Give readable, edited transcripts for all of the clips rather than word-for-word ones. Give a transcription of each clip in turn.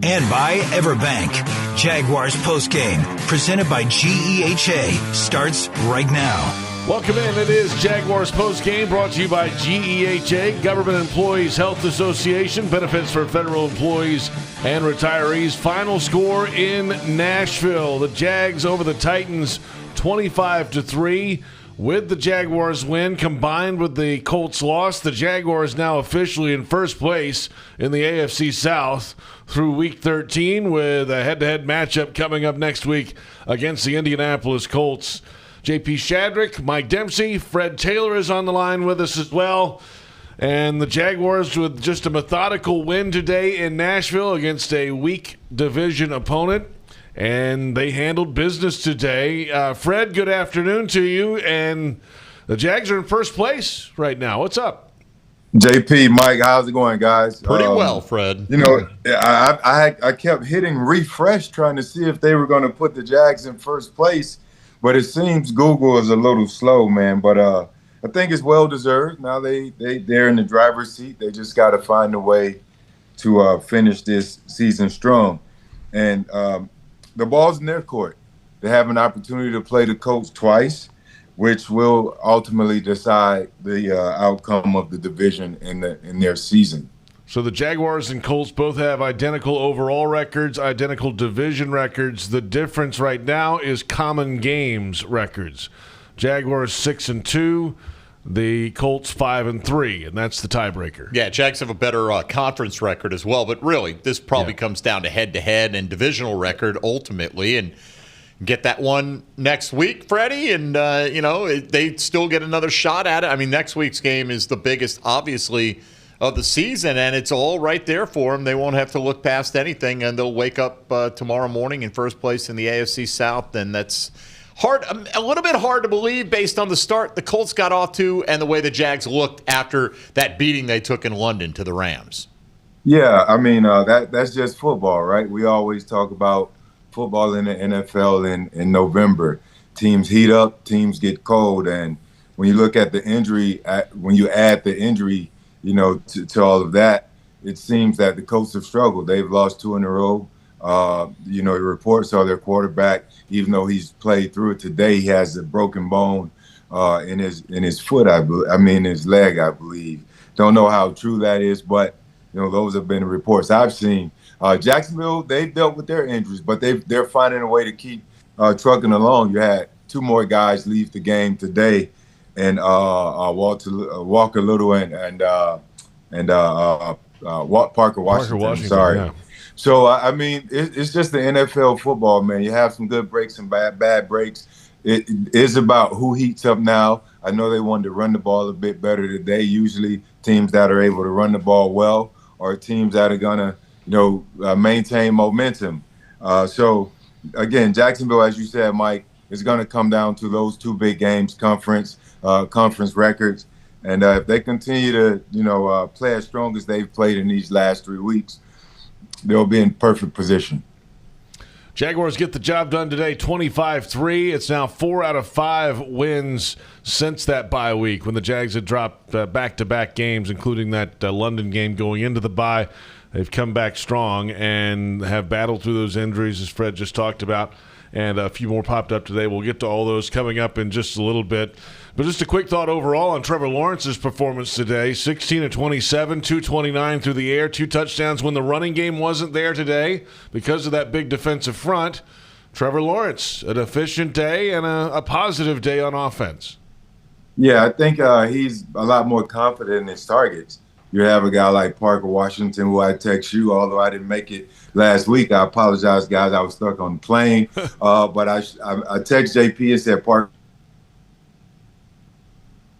And by Everbank. Jaguars postgame, presented by G.E.H.A, starts right now. Welcome in. It is Jaguars postgame, brought to you by G.E.H.A, Government Employees Health Association, benefits for federal employees and retirees. Final score in Nashville. The Jags over the Titans 25-3. With the Jaguars win combined with the Colts loss, the Jaguars now officially in first place in the AFC South through Week 13, with a head-to-head matchup coming up next week against the Indianapolis Colts. J.P. Shadrick, Mike Dempsey, Fred Taylor is on the line with us as well. And the Jaguars with just a methodical win today in Nashville against a weak division opponent. And they handled business today. Fred, good afternoon to you. And the Jags are in first place right now. What's up? JP, Mike, how's it going, guys? Pretty well, Fred. You know, I kept hitting refresh trying to see if they were going to put the Jags in first place. But it seems Google is a little slow, man. But I think it's well-deserved. Now they're in the driver's seat. They just got to find a way to finish this season strong. And the ball's in their court. They have an opportunity to play the Colts twice, which will ultimately decide the outcome of the division in their season. So the Jaguars and Colts both have identical overall records, identical division records. The difference right now is common games records. Jaguars 6-2, the Colts 5-3, and that's the tiebreaker. Yeah, Jags have a better conference record as well, but really this probably comes down to head-to-head and divisional record ultimately, and get that one next week, Freddie, and they still get another shot at it. I mean, next week's game is the biggest, obviously, of the season, and it's all right there for them. They won't have to look past anything, and they'll wake up tomorrow morning in first place in the AFC South, and that's a little bit hard to believe based on the start the Colts got off to and the way the Jags looked after that beating they took in London to the Rams. Yeah, I mean, that's just football, right? We always talk about football in the NFL in November. Teams heat up, teams get cold, and when you look at the injury, when you add the injury, to all of that, it seems that the Colts have struggled. They've lost 2 in a row. The reports are their quarterback, even though he's played through it today, he has a broken bone in his foot, his leg, I believe. Don't know how true that is, but those have been reports I've seen. Jacksonville, they've dealt with their injuries, but they're finding a way to keep trucking along. You had 2 more guys leave the game today, and Walker Little and Parker Washington. Sorry. Yeah. So, it's just the NFL football, man. You have some good breaks and bad breaks. It is about who heats up now. I know they wanted to run the ball a bit better today. Usually teams that are able to run the ball well are teams that are going to, maintain momentum. So, again, Jacksonville, as you said, Mike, is going to come down to those 2 big games, conference records. And if they continue to, play as strong as they've played in these last 3 weeks, they'll be in perfect position. Jaguars get the job done today, 25-3. It's now 4 out of 5 wins since that bye week when the Jags had dropped back-to-back games, including that London game going into the bye. They've come back strong and have battled through those injuries, as Fred just talked about, and a few more popped up today. We'll get to all those coming up in just a little bit. But just a quick thought overall on Trevor Lawrence's performance today. 16-27, 229 through the air, 2 touchdowns when the running game wasn't there today because of that big defensive front. Trevor Lawrence, an efficient day and a positive day on offense. Yeah, I think he's a lot more confident in his targets. You have a guy like Parker Washington, who I text you, although I didn't make it last week. I apologize, guys. I was stuck on the plane. But I text JP and said Parker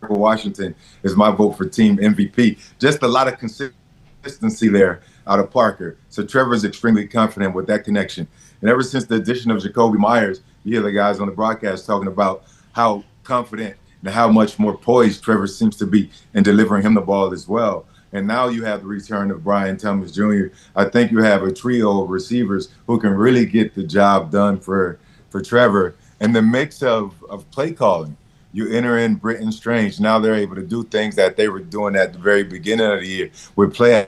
Washington is my vote for team MVP. Just a lot of consistency there out of Parker. So Trevor's extremely confident with that connection. And ever since the addition of Jacoby Myers, you hear the guys on the broadcast talking about how confident and how much more poised Trevor seems to be in delivering him the ball as well. And now you have the return of Brian Thomas Jr. I think you have a trio of receivers who can really get the job done for Trevor. And the mix of play calling. You enter in Britton Strange. Now they're able to do things that they were doing at the very beginning of the year with play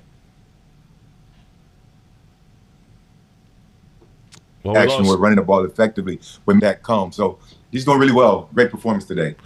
action. We're running the ball effectively when that comes. So he's doing really well. Great performance today.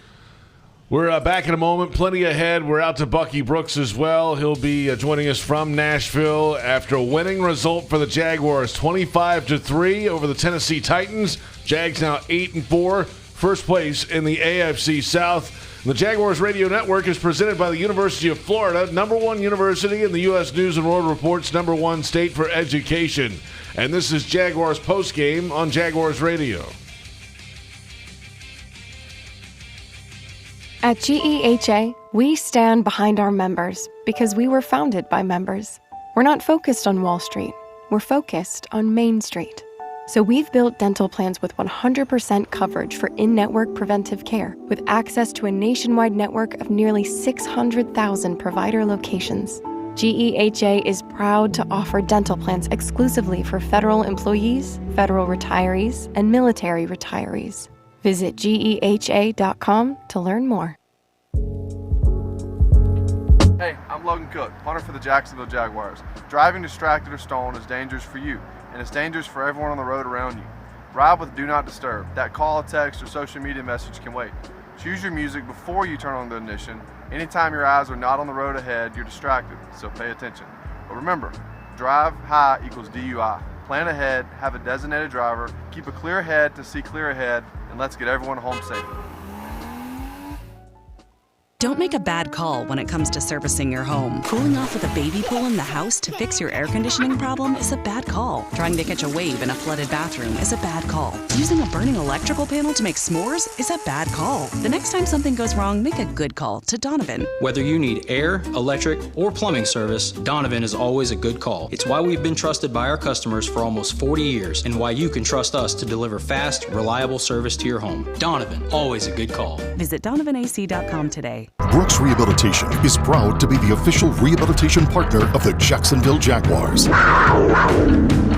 We're back in a moment. Plenty ahead. We're out to Bucky Brooks as well. He'll be joining us from Nashville after a winning result for the Jaguars, 25-3 over the Tennessee Titans. Jags now 8-4, first place in the AFC South. The Jaguars Radio Network is presented by the University of Florida, #1 university in the U.S. News and World Report's #1 state for education. And this is Jaguars Postgame on Jaguars Radio. At G.E.H.A, we stand behind our members because we were founded by members. We're not focused on Wall Street. We're focused on Main Street. So we've built dental plans with 100% coverage for in-network preventive care, with access to a nationwide network of nearly 600,000 provider locations. G.E.H.A is proud to offer dental plans exclusively for federal employees, federal retirees, and military retirees. Visit GEHA.com to learn more. Hey, I'm Logan Cook, punter for the Jacksonville Jaguars. Driving distracted or stolen is dangerous for you, and it's dangerous for everyone on the road around you. Ride with Do Not Disturb. That call, text, or social media message can wait. Choose your music before you turn on the ignition. Anytime your eyes are not on the road ahead, you're distracted, so pay attention. But remember, drive high equals DUI. Plan ahead, have a designated driver, keep a clear head to see clear ahead, and let's get everyone home safe. Don't make a bad call when it comes to servicing your home. Cooling off with a baby pool in the house to fix your air conditioning problem is a bad call. Trying to catch a wave in a flooded bathroom is a bad call. Using a burning electrical panel to make s'mores is a bad call. The next time something goes wrong, make a good call to Donovan. Whether you need air, electric, or plumbing service, Donovan is always a good call. It's why we've been trusted by our customers for almost 40 years and why you can trust us to deliver fast, reliable service to your home. Donovan, always a good call. Visit DonovanAC.com today. Brooks Rehabilitation is proud to be the official rehabilitation partner of the Jacksonville Jaguars.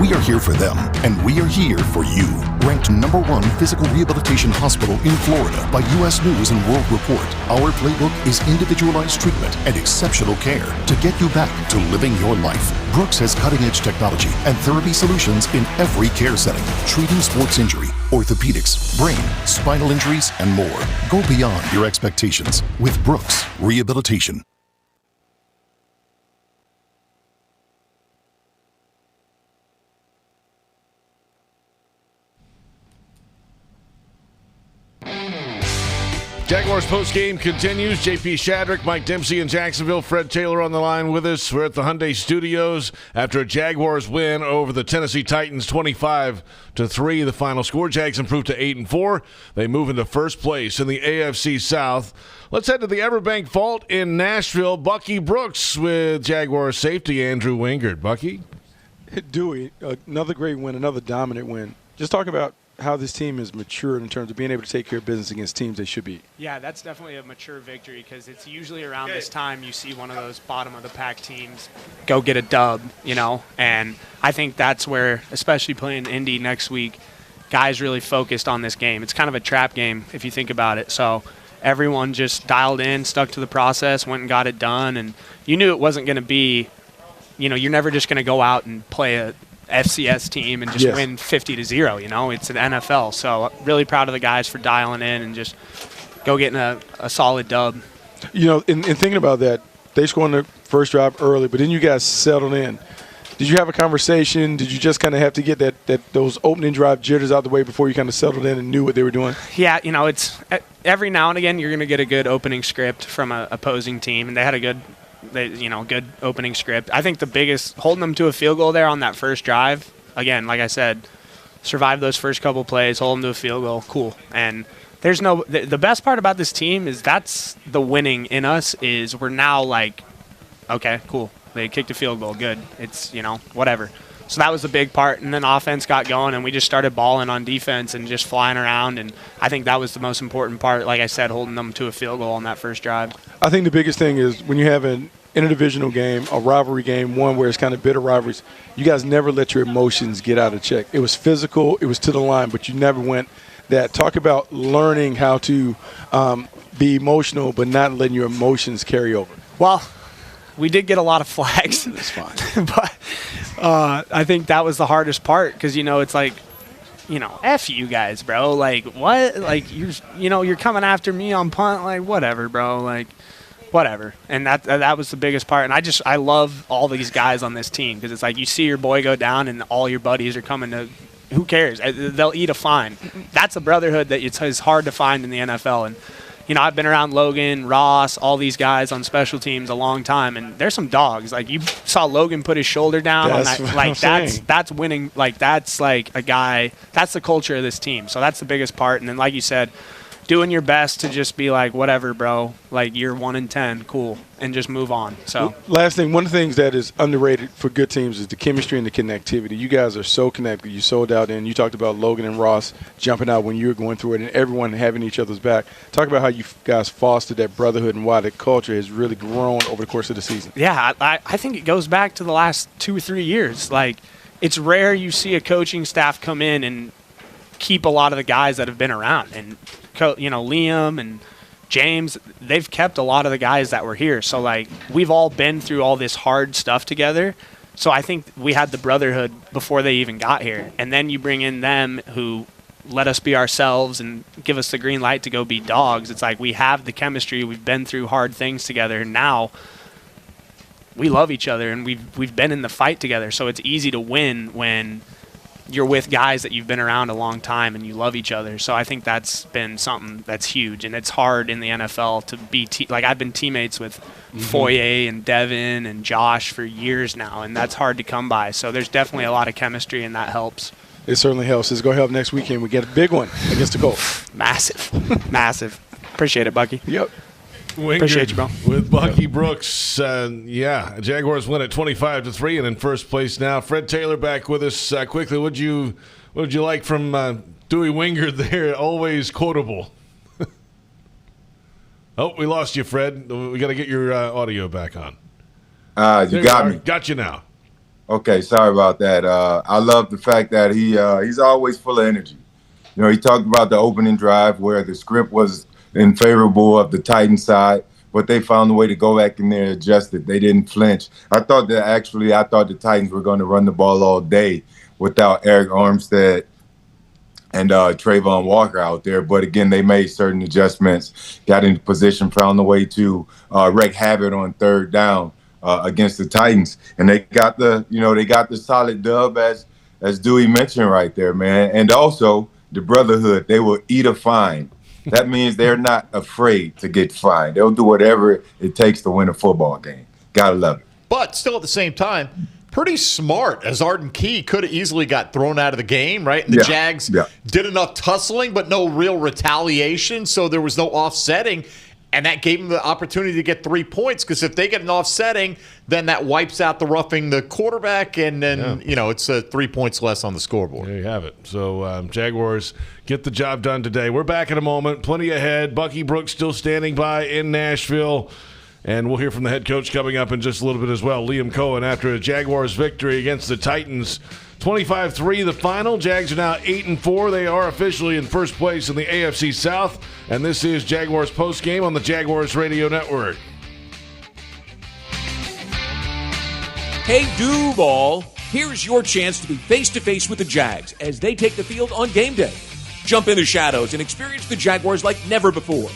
We are here for them, and we are here for you. Ranked #1 physical rehabilitation hospital in Florida by U.S. News and World Report, our playbook is individualized treatment and exceptional care to get you back to living your life. Brooks has cutting-edge technology and therapy solutions in every care setting, treating sports injury, orthopedics, brain, spinal injuries, and more. Go beyond your expectations with Brooks Rehabilitation. Jaguars postgame continues. JP Shadrick, Mike Dempsey in Jacksonville, Fred Taylor on the line with us. We're at the Hyundai Studios after a Jaguars win over the Tennessee Titans, 25-3. The final score. Jags improved to 8-4. They move into first place in the AFC South. Let's head to the Everbank Vault in Nashville. Bucky Brooks with Jaguars safety Andrew Wingard. Bucky? Dewey, another great win, another dominant win. Just talk about how this team is matured in terms of being able to take care of business against teams they should be. Yeah, that's definitely a mature victory because it's usually around this time you see one of those bottom-of-the-pack teams go get a dub, you know, and I think that's where, especially playing Indy next week, guys really focused on this game. It's kind of a trap game if you think about it. So everyone just dialed in, stuck to the process, went and got it done, and you knew it wasn't going to be, you know, you're never just going to go out and play a FCS team and just win 50-0, you know. It's an NFL. So really proud of the guys for dialing in and just go getting a solid dub. You know, in thinking about that, they scored on the first drive early, but then you guys settled in. Did you have a conversation? Did you just kind of have to get those opening drive jitters out the way before you kind of settled in and knew what they were doing? Yeah, you know, it's every now and again you're going to get a good opening script from an opposing team, and they had a good opening script. I think the biggest, holding them to a field goal there on that first drive, again, like I said, survive those first couple plays, hold them to a field goal, cool. And there's the best part about this team is that's the winning in us is we're now like, okay, cool. They kicked a field goal, good. It's, you know, whatever. So that was the big part, and then offense got going, and we just started balling on defense and just flying around, and I think that was the most important part, like I said, holding them to a field goal on that first drive. I think the biggest thing is when you have an interdivisional game, a rivalry game, one where it's kind of bitter rivalries, you guys never let your emotions get out of check. It was physical, it was to the line, but you never went that. Talk about learning how to be emotional but not letting your emotions carry over. Well, we did get a lot of flags. That's fine. But I think that was the hardest part because, you know, it's like F you guys, bro. Like, what? Like, you're coming after me on punt. Like, whatever, bro. Like, whatever. And that was the biggest part. And I love all these guys on this team because it's like you see your boy go down and all your buddies are coming to – who cares? They'll eat a fine. That's a brotherhood that is hard to find in the NFL. And, I've been around Logan, Ross, all these guys on special teams a long time, and there's some dogs. Like, you saw Logan put his shoulder down on that. Like, that's winning. Like, that's like a guy. That's the culture of this team. So that's the biggest part. And then, like you said, doing your best to just be like, whatever, bro. Like, you're 1-10, cool, and just move on. So last thing, one of the things that is underrated for good teams is the chemistry and the connectivity. You guys are so connected. You sold out in. You talked about Logan and Ross jumping out when you were going through it and everyone having each other's back. Talk about how you guys fostered that brotherhood and why the culture has really grown over the course of the season. Yeah, I think it goes back to the last 2 or 3 years. Like, it's rare you see a coaching staff come in and keep a lot of the guys that have been around. And Liam and James, they've kept a lot of the guys that were here. So, like, we've all been through all this hard stuff together. So I think we had the brotherhood before they even got here. And then you bring in them who let us be ourselves and give us the green light to go be dogs. It's like we have the chemistry. We've been through hard things together. And now we love each other and we've been in the fight together. So it's easy to win when you're with guys that you've been around a long time and you love each other. So I think that's been something that's huge. And it's hard in the NFL to be I've been teammates with Foye and Devin and Josh for years now, and that's hard to come by. So there's definitely a lot of chemistry, and that helps. It certainly helps. It's going to help next weekend. We get a big one against the Colts. Massive. Appreciate it, Bucky. Yep. Appreciate you, bro. With Bucky Brooks. Jaguars win at 25-3 and in first place now. Fred Taylor back with us quickly. What would you like from Dewey Wingard there? Always quotable. Oh, we lost you, Fred. We got to get your audio back on. You got me. Got you now. Okay, sorry about that. I love the fact that he's always full of energy. He talked about the opening drive where the script was in favorable of the Titans side, but they found a way to go back in there and adjust it. They didn't flinch. I thought the Titans were going to run the ball all day without Eric Armstead and Trayvon Walker out there. But again, they made certain adjustments, got into position, found a way to wreak havoc on third down against the Titans. And they got the solid dub as Dewey mentioned right there, man. And also the brotherhood, they will eat a fine. That means they're not afraid to get fined. They'll do whatever it takes to win a football game. Gotta love it. But still at the same time, pretty smart, as Arden Key could have easily got thrown out of the game, right? And the Jags did enough tussling, but no real retaliation, so there was no offsetting. And that gave them the opportunity to get 3 points, because if they get an offsetting, then that wipes out the roughing the quarterback, and then, it's 3 points less on the scoreboard. There you have it. So Jaguars get the job done today. We're back in a moment. Plenty ahead. Bucky Brooks still standing by in Nashville. And we'll hear from the head coach coming up in just a little bit as well. Liam Cohen, after a Jaguars victory against the Titans. 25-3 the final. Jags are now 8-4. They are officially in first place in the AFC South. And this is Jaguars Postgame on the Jaguars Radio Network. Hey, Duval, here's your chance to be face-to-face with the Jags as they take the field on game day. Jump in the shadows and experience the Jaguars like never before.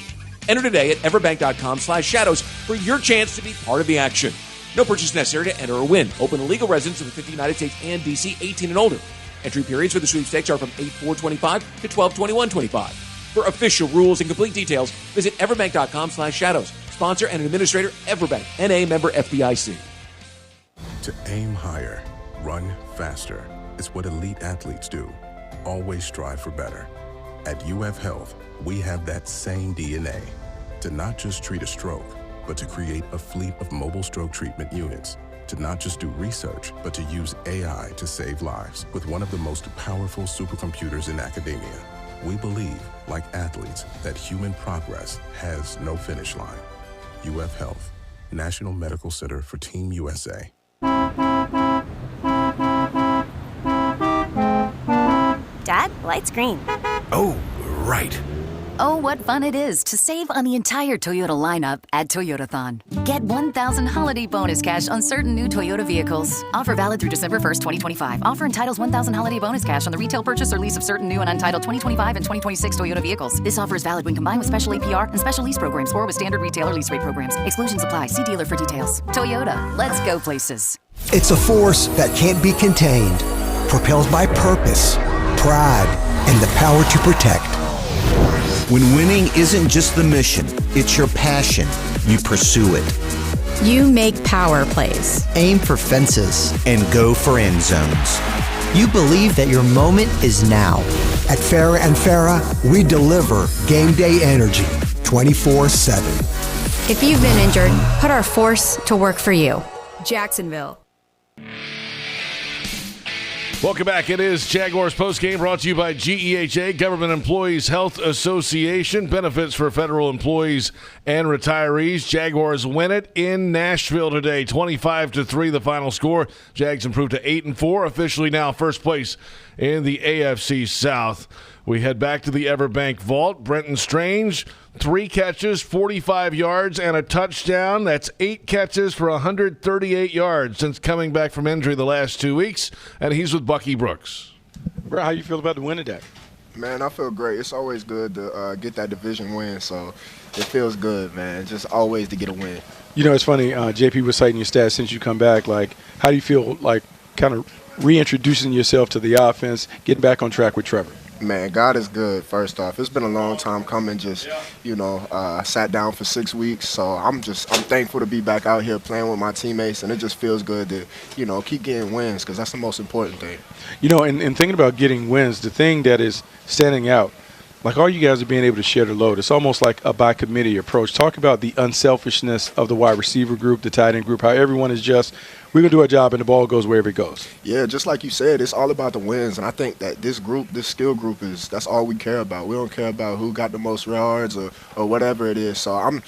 Enter today at everbank.com/shadows for your chance to be part of the action. No purchase necessary to enter or win. Open to legal residents of the 50 United States and D.C., 18 and older. Entry periods for the sweepstakes are from 8/4/25 to 12/21/25. For official rules and complete details, visit everbank.com/shadows. Sponsor and administrator, Everbank, N.A. member FDIC. To aim higher, run faster. It's what elite athletes do. Always strive for better. At UF Health, we have that same DNA. To not just treat a stroke, but to create a fleet of mobile stroke treatment units. To not just do research, but to use AI to save lives with one of the most powerful supercomputers in academia. We believe, like athletes, that human progress has no finish line. UF Health, National Medical Center for Team USA. Dad, light's green. Oh, right. Oh, what fun it is to save on the entire Toyota lineup at Toyotathon. Get $1,000 holiday bonus cash on certain new Toyota vehicles. Offer valid through December 1st, 2025. Offer entitles $1,000 holiday bonus cash on the retail purchase or lease of certain new and untitled 2025 and 2026 Toyota vehicles. This offer is valid when combined with special APR and special lease programs or with standard retailer lease rate programs. Exclusions apply. See dealer for details. Toyota, let's go places. It's a force that can't be contained, propelled by purpose, pride, and the power to protect. When winning isn't just the mission, it's your passion. You pursue it. You make power plays. Aim for fences. And go for end zones. You believe that your moment is now. At Farrah and Farrah, we deliver game day energy 24/7. If you've been injured, put our force to work for you. Jacksonville. Welcome back. It is Jaguars Postgame, brought to you by G.E.H.A, Government Employees Health Association. Benefits for federal employees and retirees. Jaguars win it in Nashville today, 25-3 the final score. Jags improved to 8-4, officially now first place in the AFC South. We head back to the Everbank Vault. Brenton Strange, 3 catches, 45 yards, and a touchdown. That's 8 catches for 138 yards since coming back from injury the last 2 weeks. And he's with Bucky Brooks. Bro, how you feel about the win today? Man, I feel great. It's always good to get that division win, so it feels good, man. Just always to get a win. You know, it's funny. JP was citing your stats since you come back. Like, how do you feel like kind of reintroducing yourself to the offense, getting back on track with Trevor? Man, God is good, first off. It's been a long time coming. Just, sat down for 6 weeks. So I'm thankful to be back out here playing with my teammates, and it just feels good to, keep getting wins because that's the most important thing. And thinking about getting wins, the thing that is standing out, like all you guys are being able to share the load. It's almost like a by committee approach. Talk about the unselfishness of the wide receiver group, the tight end group, how everyone is just, we're going to do our job and the ball goes wherever it goes. Yeah, just like you said, it's all about the wins. And I think that this skill group that's all we care about. We don't care about who got the most yards or whatever it is. So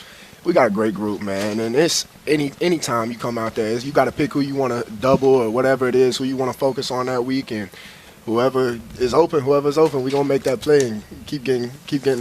we got a great group, man. And it's any time you come out there, you got to pick who you want to double or whatever it is, who you want to focus on that week. And whoever's open, we're going to make that play and keep getting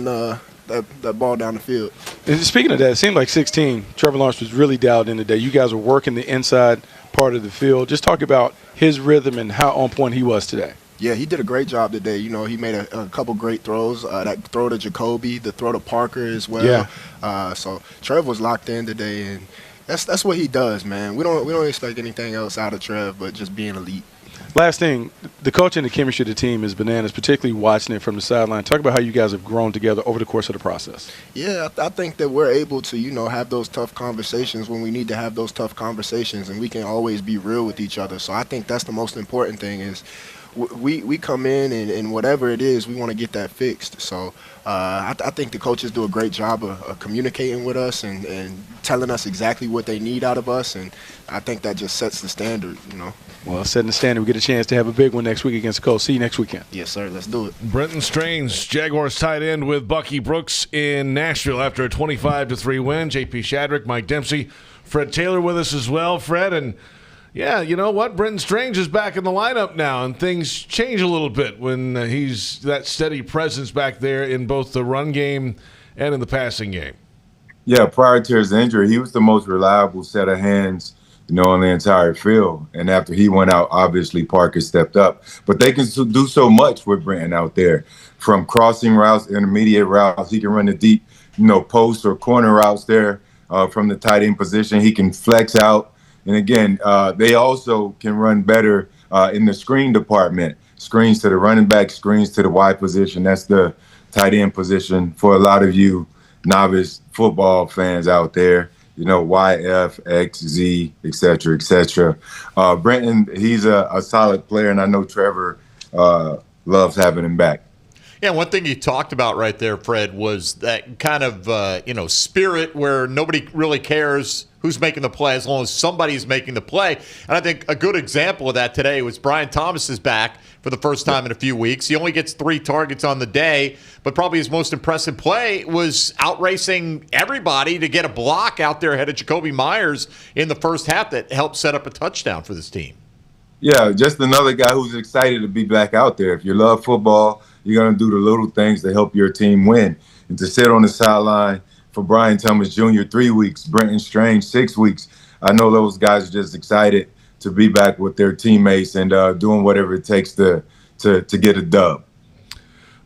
that ball down the field. And speaking of that, it seemed like 16, Trevor Lawrence was really dialed in today. You guys were working the inside part of the field. Just talk about his rhythm and how on point he was today. Yeah, he did a great job today. He made a couple great throws. That throw to Jacoby, the throw to Parker as well. Yeah. So Trev was locked in today, and that's what he does, man. We don't expect anything else out of Trev but just being elite. Last thing, the culture and the chemistry of the team is bananas, particularly watching it from the sideline. Talk about how you guys have grown together over the course of the process. Yeah, I think that we're able to, have those tough conversations when we need to have those tough conversations, and we can always be real with each other. So I think that's the most important thing is we come in and whatever it is, we want to get that fixed. So I think the coaches do a great job of communicating with us and telling us exactly what they need out of us, and I think that just sets the standard, Well, setting the standard, we get a chance to have a big one next week against the Colts. See you next weekend. Yes, sir. Let's do it. Brenton Strange, Jaguars tight end with Bucky Brooks in Nashville after a 25-3 win. J.P. Shadrick, Mike Dempsey, Fred Taylor with us as well. Fred, and yeah, you know what? Brenton Strange is back in the lineup now, and things change a little bit when he's that steady presence back there in both the run game and in the passing game. Yeah, prior to his injury, he was the most reliable set of hands on the entire field. And after he went out, obviously Parker stepped up. But they can do so much with Brenton out there, from crossing routes, intermediate routes. He can run the deep, post or corner routes there from the tight end position. He can flex out. And again, they also can run better in the screen department. Screens to the running back, screens to the wide position. That's the tight end position for a lot of you novice football fans out there. Y, F, X, Z, et cetera, et cetera. Brenton, he's a solid player, and I know Trevor loves having him back. Yeah, one thing you talked about right there, Fred, was that kind of, spirit where nobody really cares who's making the play as long as somebody's making the play. And I think a good example of that today was Brian Thomas is back for the first time in a few weeks. He only gets 3 targets on the day, but probably his most impressive play was outracing everybody to get a block out there ahead of Jacoby Myers in the first half that helped set up a touchdown for this team. Yeah, just another guy who's excited to be back out there. If you love football, you're going to do the little things to help your team win. and to sit on the sideline for Brian Thomas Jr. 3 weeks, Brenton Strange 6 weeks. I know those guys are just excited to be back with their teammates and doing whatever it takes to get a dub.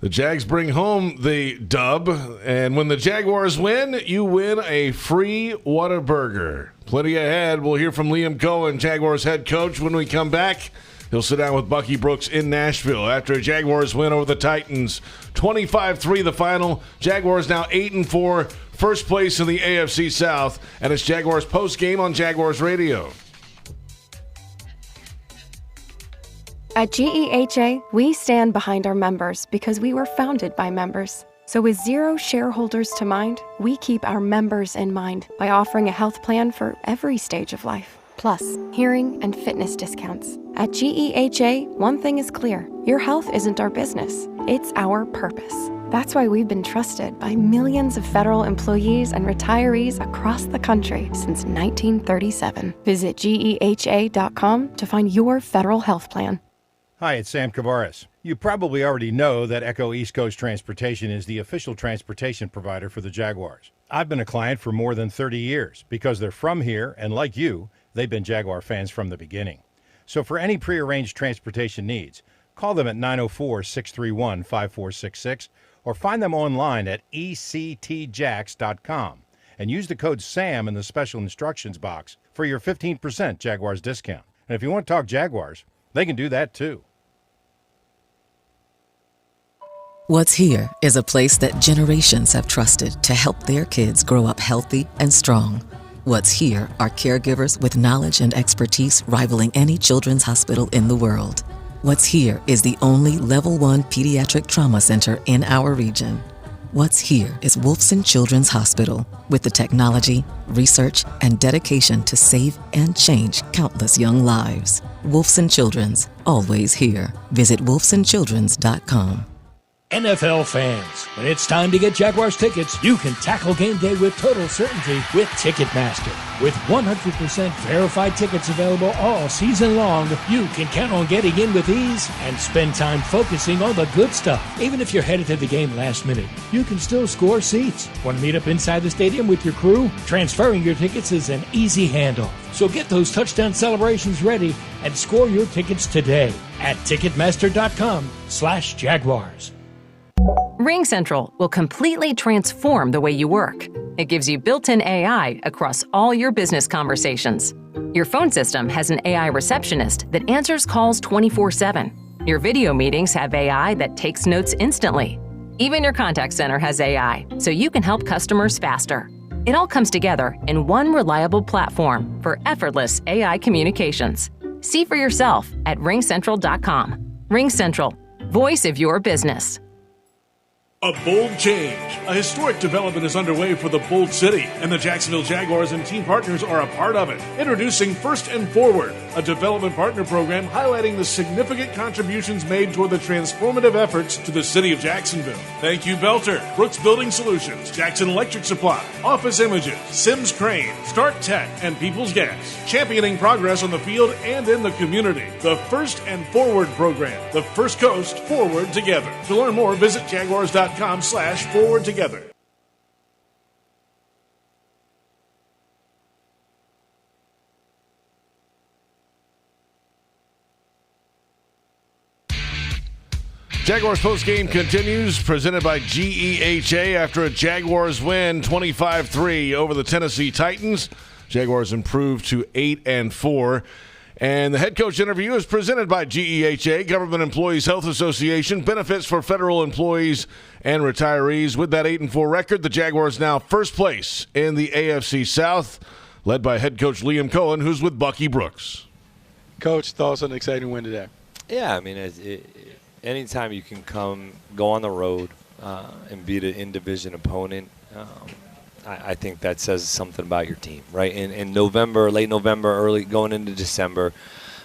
The Jags bring home the dub, and when the Jaguars win, you win a free Whataburger. Plenty ahead. We'll hear from Liam Cohen, Jaguars head coach, when we come back. He'll sit down with Bucky Brooks in Nashville after a Jaguars win over the Titans. 25-3 the final. Jaguars now 8-4, first place in the AFC South, and it's Jaguars post-game on Jaguars Radio. At G.E.H.A, we stand behind our members because we were founded by members. So with 0 shareholders to mind, we keep our members in mind by offering a health plan for every stage of life. Plus, hearing and fitness discounts. At G.E.H.A, one thing is clear. Your health isn't our business. It's our purpose. That's why we've been trusted by millions of federal employees and retirees across the country since 1937. Visit GEHA.com to find your federal health plan. Hi, it's Sam Kavaris. You probably already know that Echo East Coast Transportation is the official transportation provider for the Jaguars. I've been a client for more than 30 years because they're from here, and like you, they've been Jaguar fans from the beginning. So for any prearranged transportation needs, call them at 904-631-5466 or find them online at ectjax.com and use the code SAM in the special instructions box for your 15% Jaguars discount. And if you want to talk Jaguars, they can do that too. What's Here is a place that generations have trusted to help their kids grow up healthy and strong. What's Here are caregivers with knowledge and expertise rivaling any children's hospital in the world. What's Here is the only Level 1 pediatric trauma center in our region. What's Here is Wolfson Children's Hospital with the technology, research, and dedication to save and change countless young lives. Wolfson Children's, always here. Visit wolfsonchildrens.com. NFL fans, when it's time to get Jaguars tickets, you can tackle game day with total certainty with Ticketmaster. With 100% verified tickets available all season long, you can count on getting in with ease and spend time focusing on the good stuff. Even if you're headed to the game last minute, you can still score seats. Want to meet up inside the stadium with your crew? Transferring your tickets is an easy handoff. So get those touchdown celebrations ready and score your tickets today at Ticketmaster.com/Jaguars. RingCentral will completely transform the way you work. It gives you built-in AI across all your business conversations. Your phone system has an AI receptionist that answers calls 24/7. Your video meetings have AI that takes notes instantly. Even your contact center has AI, so you can help customers faster. It all comes together in one reliable platform for effortless AI communications. See for yourself at ringcentral.com. RingCentral, voice of your business. A bold change. A historic development is underway for the Bold City, and the Jacksonville Jaguars and team partners are a part of it. Introducing First and Forward, a development partner program highlighting the significant contributions made toward the transformative efforts to the city of Jacksonville. Thank you, Belter, Brooks Building Solutions, Jackson Electric Supply, Office Images, Sims Crane, Start Tech, and People's Gas. Championing progress on the field and in the community. The First and Forward program. The First Coast Forward Together. To learn more, visit jaguars.com/forward together. Jaguars postgame continues, presented by G.E.H.A. after a Jaguars win 25-3 over the Tennessee Titans. Jaguars improved to 8-4. And the head coach interview is presented by G.E.H.A., Government Employees Health Association, benefits for federal employees and retirees. With that 8-4 record, the Jaguars now first place in the AFC South, led by head coach Liam Cohen, who's with Bucky Brooks. Coach, thoughts on an exciting win today? Yeah, I mean, anytime you can go on the road and beat an in-division opponent, I think that says something about your team, right? In November, late November, early going into December,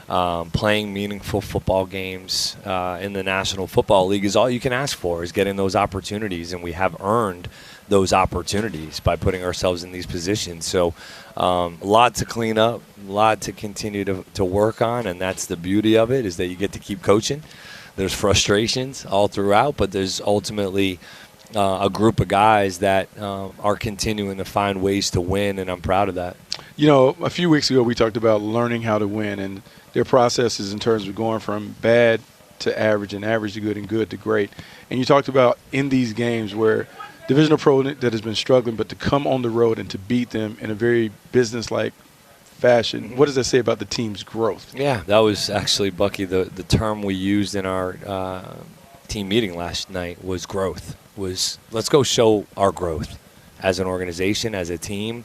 playing meaningful football games in the National Football League is all you can ask for, is getting those opportunities, and we have earned those opportunities by putting ourselves in these positions. So a lot to clean up, a lot to continue to work on, and that's the beauty of it, is that you get to keep coaching. There's frustrations all throughout, but there's ultimately a group of guys that are continuing to find ways to win, and I'm proud of that. You know, a few weeks ago we talked about learning how to win and their processes in terms of going from bad to average and average to good and good to great. And you talked about in these games where divisional opponent that has been struggling, but to come on the road and to beat them in a very business-like fashion. What does that say about the team's growth? Yeah, that was actually, Bucky, the term we used in our team meeting last night was growth. Was let's go show our growth as an organization, as a team,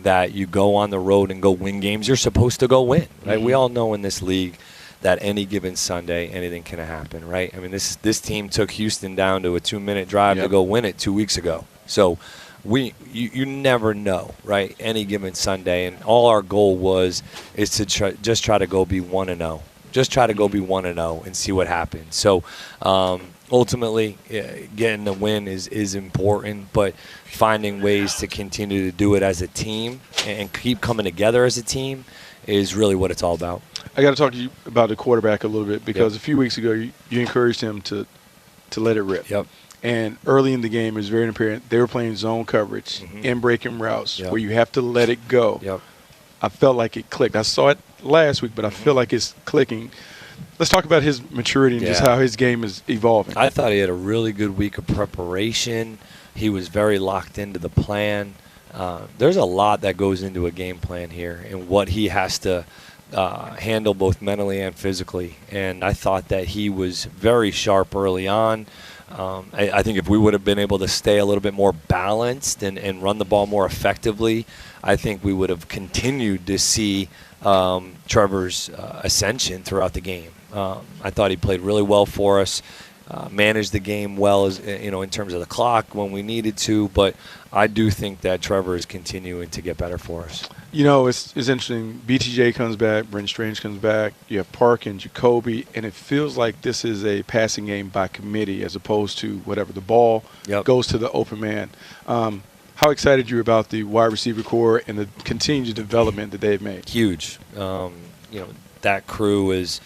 that you go on the road and go win games you're supposed to go win, right? We all know in this league that any given Sunday, anything can happen, right? I mean, this team took Houston down to a 2-minute drive to go win it 2 weeks ago. So you never know, right? Any given Sunday, and all our goal is to just try to go be 1-0. Just try to go be 1-0 and see what happens. So ultimately, getting the win is important, but finding ways to continue to do it as a team and keep coming together as a team is really what it's all about. I got to talk to you about the quarterback a little bit because a few weeks ago you encouraged him to let it rip. Yep. And early in the game, it was very apparent they were playing zone coverage and breaking routes where you have to let it go. Yep. I felt like it clicked. I saw it last week, but I feel like it's clicking. Let's talk about his maturity and just how his game is evolving. I thought he had a really good week of preparation. He was very locked into the plan. There's a lot that goes into a game plan here and what he has to handle both mentally and physically. And I thought that he was very sharp early on. I think if we would have been able to stay a little bit more balanced and run the ball more effectively, I think we would have continued to see Trevor's ascension throughout the game. I thought he played really well for us, managed the game well, as in terms of the clock when we needed to. But I do think that Trevor is continuing to get better for us. You know, it's interesting. BTJ comes back, Brent Strange comes back. You have Park and Jacoby, and it feels like this is a passing game by committee as opposed to whatever. The ball goes to the open man. How excited you about the wide receiver core and the continued development that they've made? Huge. That crew is,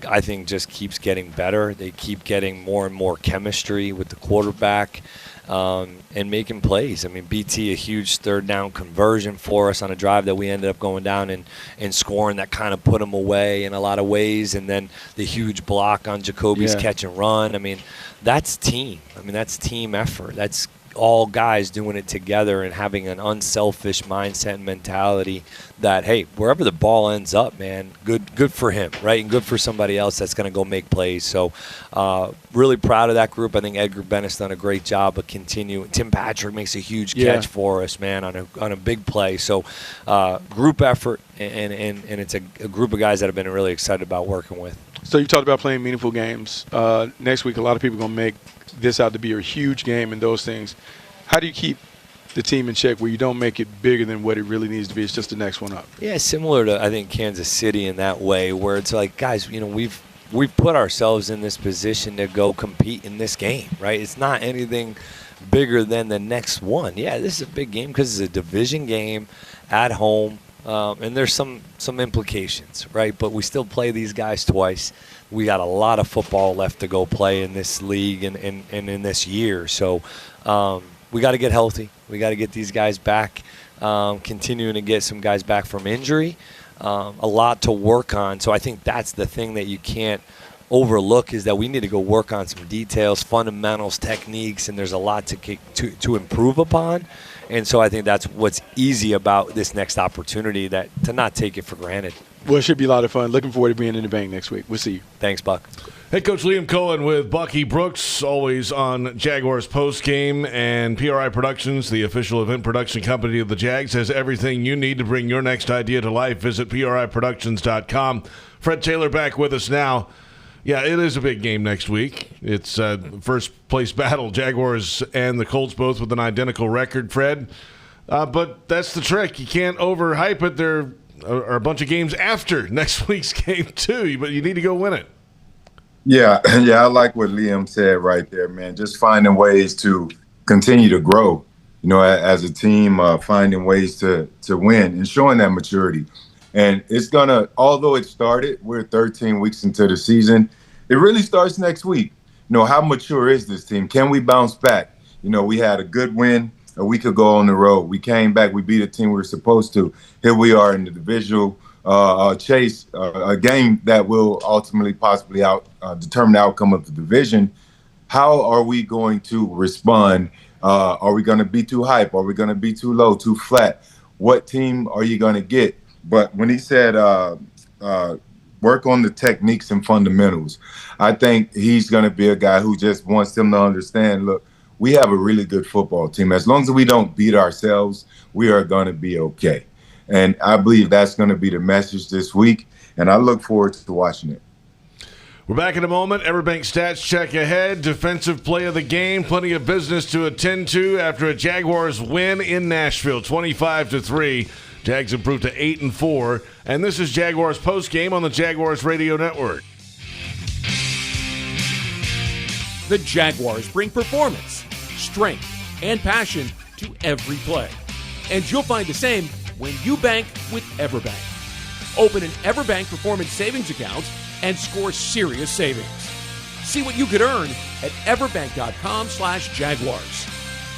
I think, just keeps getting better. They keep getting more and more chemistry with the quarterback and making plays. I mean, BT, a huge third down conversion for us on a drive that we ended up going down and scoring that kind of put them away in a lot of ways. And then the huge block on Jacoby's catch and run. I mean, that's team. I mean, that's team effort. That's all guys doing it together and having an unselfish mindset and mentality that, hey, wherever the ball ends up, man, good for him, right? And good for somebody else that's going to go make plays. So really proud of that group. I think Edgar Bennett's done a great job of continuing. Tim Patrick makes a huge catch for us, man, on a big play. So group effort, and it's a group of guys that I've been really excited about working with. So you talked about playing meaningful games. Next week, a lot of people are going to make this out to be a huge game and those things. How do you keep the team in check where you don't make it bigger than what it really needs to be? It's just the next one up. Yeah, similar to, I think, Kansas City in that way, where it's like, guys, we've put ourselves in this position to go compete in this game, right? It's not anything bigger than the next one. Yeah, this is a big game because it's a division game at home. And there's some implications, right? But we still play these guys twice. We got a lot of football left to go play in this league and in this year. So we got to get healthy. We got to get these guys back, continuing to get some guys back from injury. A lot to work on. So I think that's the thing that you can't overlook is that we need to go work on some details, fundamentals, techniques, and there's a lot to improve upon. And so I think that's what's easy about this next opportunity, that to not take it for granted. Well, it should be a lot of fun. Looking forward to being in the bank next week. We'll see you. Thanks, Buck. Head Coach Liam Cohen with Bucky Brooks, always on Jaguars postgame, and PRI Productions, the official event production company of the Jags, has everything you need to bring your next idea to life. Visit PRIProductions.com. Fred Taylor back with us now. Yeah, it is a big game next week. It's first place battle. Jaguars and the Colts both with an identical record, Fred. But that's the trick. You can't overhype it. There are a bunch of games after next week's game, too, but you need to go win it. Yeah, I like what Liam said right there, man. Just finding ways to continue to grow, as a team, finding ways to win and showing that maturity. And it's going to, although it started, we're 13 weeks into the season, it really starts next week. How mature is this team? Can we bounce back? we had a good win a week ago on the road. We came back. We beat a team we were supposed to. Here we are in the divisional chase, a game that will ultimately possibly determine the outcome of the division. How are we going to respond? Are we going to be too hype? Are we going to be too low, too flat? What team are you going to get? But when he said work on the techniques and fundamentals, I think he's going to be a guy who just wants them to understand, look, we have a really good football team. As long as we don't beat ourselves, we are going to be okay. And I believe that's going to be the message this week, and I look forward to watching it. We're back in a moment. Everbank Stats Check ahead. Defensive play of the game. Plenty of business to attend to after a Jaguars win in Nashville, 25-3. Jags improved to 8-4. And this is Jaguars postgame on the Jaguars Radio Network. The Jaguars bring performance, strength, and passion to every play. And you'll find the same when you bank with Everbank. Open an Everbank Performance Savings account and score serious savings. See what you could earn at everbank.com/Jaguars.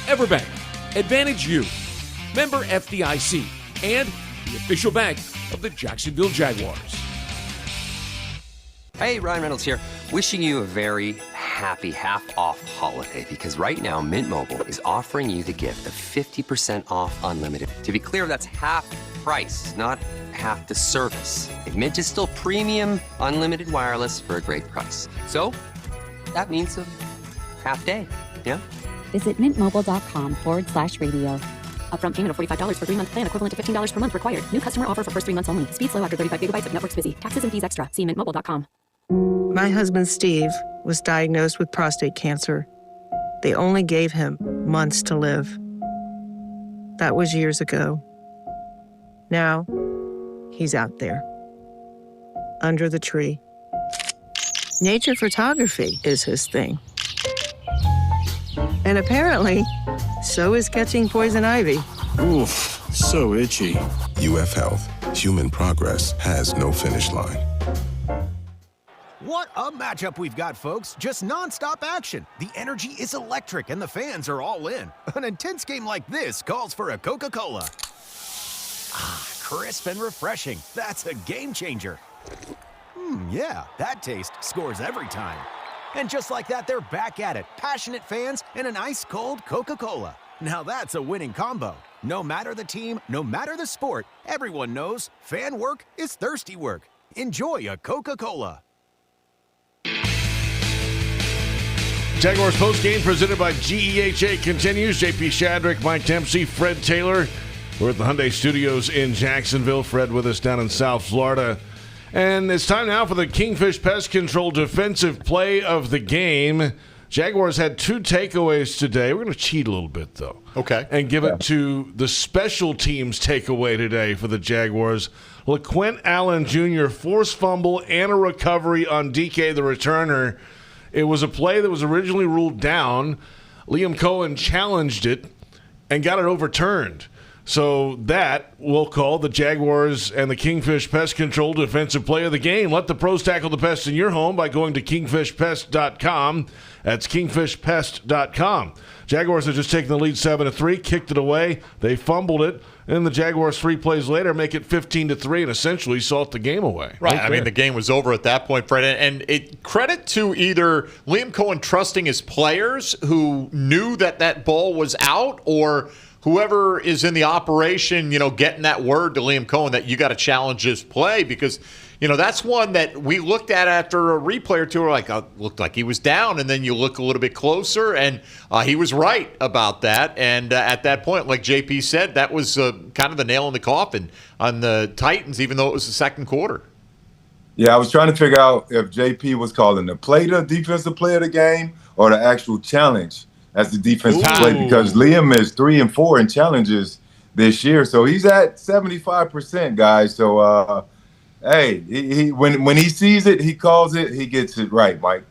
Everbank, advantage you. Member FDIC and the official bank of the Jacksonville Jaguars. Hey, Ryan Reynolds here. Wishing you a very happy half-off holiday, because right now Mint Mobile is offering you the gift of 50% off unlimited. To be clear, that's half price, not half the service. Mint is still premium unlimited wireless for a great price. So that means a half day, yeah? Visit mintmobile.com/radio. Upfront payment of $45 for 3-month plan, equivalent to $15 per month required. New customer offer for first 3 months only. Speed slow after 35 gigabytes if network's busy. Taxes and fees extra. See mintmobile.com. My husband, Steve, was diagnosed with prostate cancer. They only gave him months to live. That was years ago. Now, he's out there, under the tree. Nature photography is his thing. And apparently, so is catching poison ivy. Oof, so itchy. UF Health. Human progress has no finish line. What a matchup we've got, folks. Just nonstop action. The energy is electric and the fans are all in. An intense game like this calls for a Coca-Cola. Ah, crisp and refreshing. That's a game changer. Yeah, that taste scores every time. And just like that, they're back at it. Passionate fans and an ice-cold Coca-Cola. Now that's a winning combo. No matter the team, no matter the sport, everyone knows fan work is thirsty work. Enjoy a Coca-Cola. Jaguars postgame presented by G.E.H.A. continues. J.P. Shadrick, Mike Dempsey, Fred Taylor. We're at the Hyundai Studios in Jacksonville. Fred with us down in South Florida. And it's time now for the Kingfish Pest Control defensive play of the game. Jaguars had 2 takeaways today. We're going to cheat a little bit, though. Okay. And give it to the special teams takeaway today for the Jaguars. LaQuint Allen Jr. forced fumble and a recovery on DK, the returner. It was a play that was originally ruled down. Liam Cohen challenged it and got it overturned. So that we'll call the Jaguars and the Kingfish Pest Control defensive play of the game. Let the pros tackle the pests in your home by going to kingfishpest.com. That's kingfishpest.com. Jaguars have just taken the lead 7-3, kicked it away. They fumbled it. And the Jaguars 3 plays later make it 15-3 and essentially salt the game away. Right. I mean, the game was over at that point, Fred. And credit to either Liam Cohen trusting his players who knew that that ball was out, or whoever is in the operation, getting that word to Liam Cohen that you got to challenge this play, because, that's one that we looked at after a replay or two. We're like, looked like he was down, and then you look a little bit closer, and he was right about that. And at that point, like JP said, that was kind of the nail in the coffin on the Titans, even though it was the second quarter. Yeah, I was trying to figure out if JP was calling the play the defensive play of the game or the actual challenge as the defensive play, because Liam is 3-4 in challenges this year, so he's at 75%, guys. So, hey, he when he sees it, he calls it, he gets it right, Mike.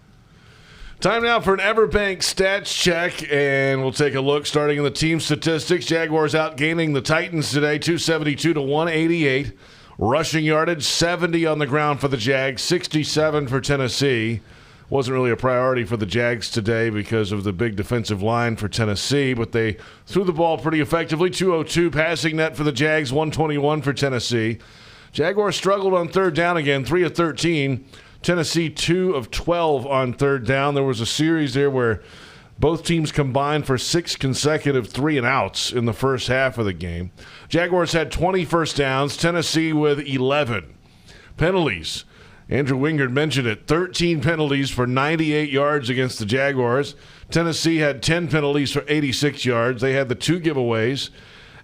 Time now for an Everbank stats check, and we'll take a look starting in the team statistics. Jaguars outgaining the Titans today, 272-188. Rushing yardage, 70 on the ground for the Jags, 67 for Tennessee. wasn't really a priority for the Jags today because of the big defensive line for Tennessee, but they threw the ball pretty effectively. 202 passing net for the Jags, 121 for Tennessee. Jaguars struggled on third down again, 3 of 13. Tennessee 2 of 12 on third down. There was a series there where both teams combined for 6 consecutive 3-and-outs in the first half of the game. Jaguars had 20 first downs, Tennessee with 11. Penalties. Andrew Wingard mentioned it. 13 penalties for 98 yards against the Jaguars. Tennessee had 10 penalties for 86 yards. They had the 2 giveaways.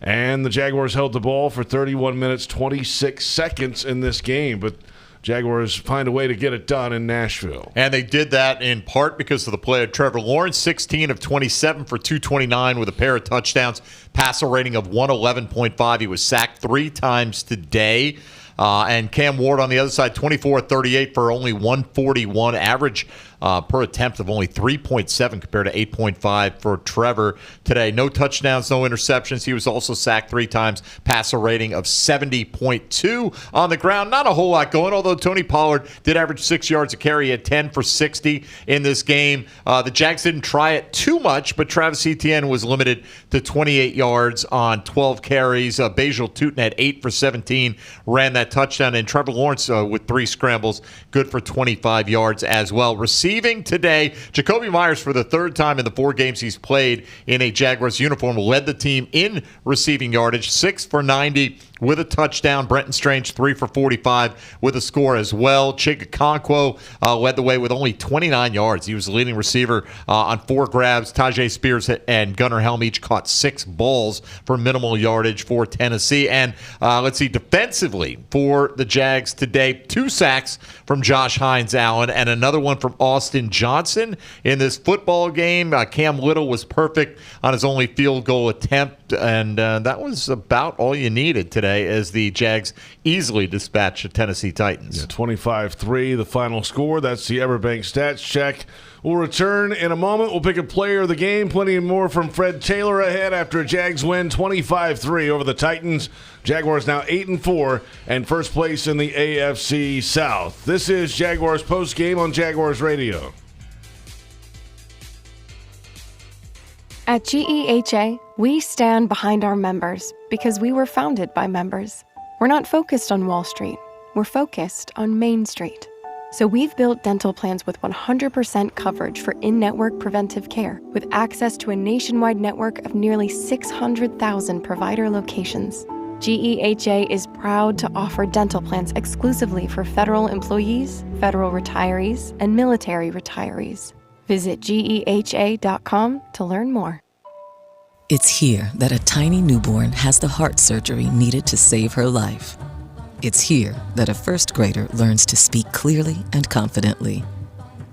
And the Jaguars held the ball for 31 minutes, 26 seconds in this game. But Jaguars find a way to get it done in Nashville. And they did that in part because of the play of Trevor Lawrence, 16 of 27 for 229 with a pair of touchdowns, passer rating of 111.5. He was sacked 3 times today. And Cam Ward on the other side, 24 of 38 for only 141, average per attempt of only 3.7 compared to 8.5 for Trevor today. No touchdowns, no interceptions. He was also sacked 3 times, passer rating of 70.2 on the ground. Not a whole lot going, although Tony Pollard did average 6 yards a carry. He had 10 for 60 in this game. The Jags didn't try it too much, but Travis Etienne was limited to 28 yards on 12 carries. Bajal Tutin had 8 for 17, ran that touchdown, and Trevor Lawrence with 3 scrambles, good for 25 yards as well. Receiving today, Jacoby Myers, for the 3rd time in the 4 games he's played in a Jaguars uniform, led the team in receiving yardage, 6 for 90 with a touchdown. Brenton Strange, 3 for 45 with a score as well. Chig Okonkwo led the way with only 29 yards. He was the leading receiver on 4 grabs. Tajay Spears and Gunnar Helm each caught 6 balls for minimal yardage for Tennessee. And let's see, defensively for the Jags today, 2 sacks from Josh Hines-Allen and another one from Austin Johnson in this football game. Cam Little was perfect on his only field goal attempt, and that was about all you needed today as the Jags easily dispatched the Tennessee Titans. Yeah, 25-3, the final score. That's the Everbank Stats Check. We'll return in a moment. We'll pick a player of the game. Plenty more from Fred Taylor ahead after a Jags win 25-3 over the Titans. Jaguars now 8-4 and first place in the AFC South. This is Jaguars Postgame on Jaguars Radio. At G.E.H.A, we stand behind our members because we were founded by members. We're not focused on Wall Street. We're focused on Main Street. So we've built dental plans with 100% coverage for in-network preventive care, with access to a nationwide network of nearly 600,000 provider locations. G.E.H.A is proud to offer dental plans exclusively for federal employees, federal retirees, and military retirees. Visit GEHA.com to learn more. It's here that a tiny newborn has the heart surgery needed to save her life. It's here that a first grader learns to speak clearly and confidently.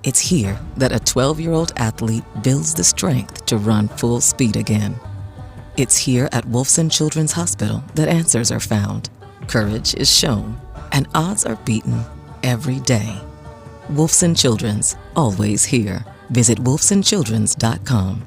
It's here that a 12-year-old athlete builds the strength to run full speed again. It's here at Wolfson Children's Hospital that answers are found, courage is shown, and odds are beaten every day. Wolfson Children's, always here. Visit wolfsonchildrens.com.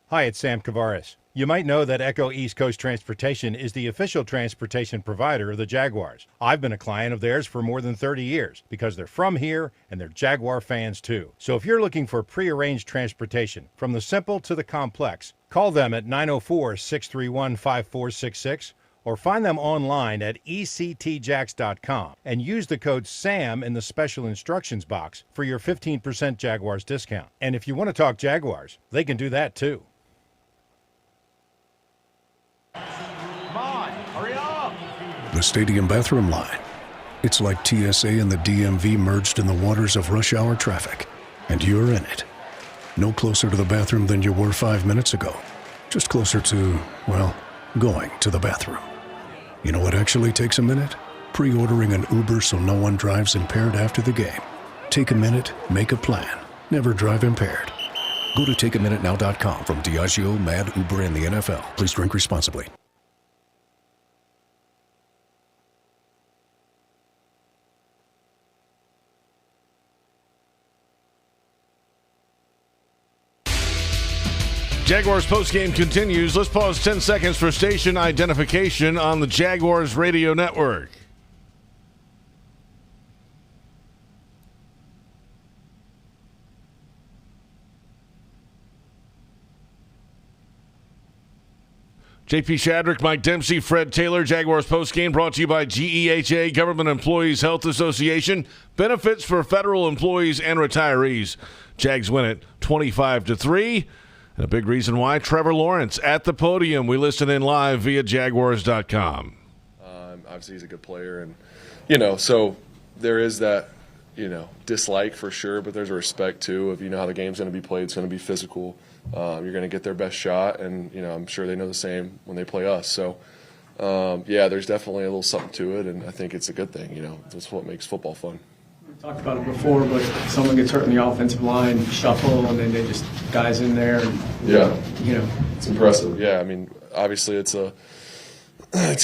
Hi, it's Sam Kavaris. You might know that Echo East Coast Transportation is the official transportation provider of the Jaguars. I've been a client of theirs for more than 30 years because they're from here and they're Jaguar fans too. So if you're looking for prearranged transportation, from the simple to the complex, call them at 904-631-5466 or find them online at ectjax.com and use the code SAM in the special instructions box for your 15% Jaguars discount. And if you want to talk Jaguars, they can do that too. The stadium bathroom line. It's like TSA and the DMV merged in the waters of rush hour traffic, and you're in it. No closer to the bathroom than you were 5 minutes ago. Just closer to, well, going to the bathroom. You know what actually takes a minute? Pre-ordering an Uber so no one drives impaired after the game. Take a minute, make a plan. Never drive impaired. Go to takeaminutenow.com. From Diageo, Mad, Uber, and the NFL. Please drink responsibly. Jaguars postgame continues. Let's pause 10 seconds for station identification on the Jaguars radio network. JP Shadrick, Mike Dempsey, Fred Taylor, Jaguars postgame brought to you by G.E.H.A, Government Employees Health Association. Benefits for federal employees and retirees. Jags win it 25-3. And a big reason why, Trevor Lawrence at the podium. We listen in live via Jaguars.com. Obviously, he's a good player. And, so there is that, dislike for sure, but there's a respect, too, of, how the game's going to be played. It's going to be physical. You're going to get their best shot, and, I'm sure they know the same when they play us. So, there's definitely a little something to it, and I think it's a good thing. That's what makes football fun. We talked about it before, but someone gets hurt in the offensive line, shuffle, and then they just guys in there. And, it's impressive. Yeah, I mean, obviously it's a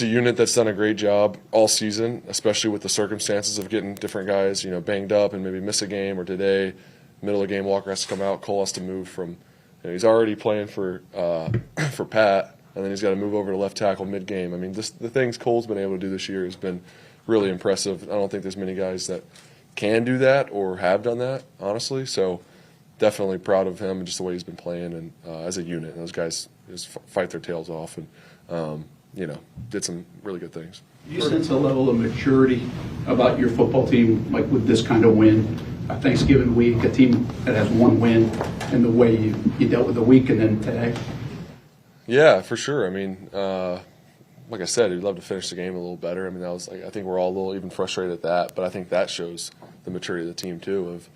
unit that's done a great job all season, especially with the circumstances of getting different guys, banged up and maybe miss a game, or today, middle of the game, Walker has to come out, Cole has to move from. He's already playing for Pat, and then he's got to move over to left tackle mid-game. I mean, the things Cole's been able to do this year has been really impressive. I don't think there's many guys that can do that or have done that, honestly. So definitely proud of him and just the way he's been playing and as a unit. And those guys just fight their tails off and, did some really good things. Do you sense a level of maturity about your football team, like with this kind of win? Thanksgiving week, a team that has one win, and the way you dealt with the week and then today? Yeah, for sure. I mean, like I said, we'd love to finish the game a little better. I mean, that was I think we're all a little even frustrated at that, but I think that shows the maturity of the team too. Of,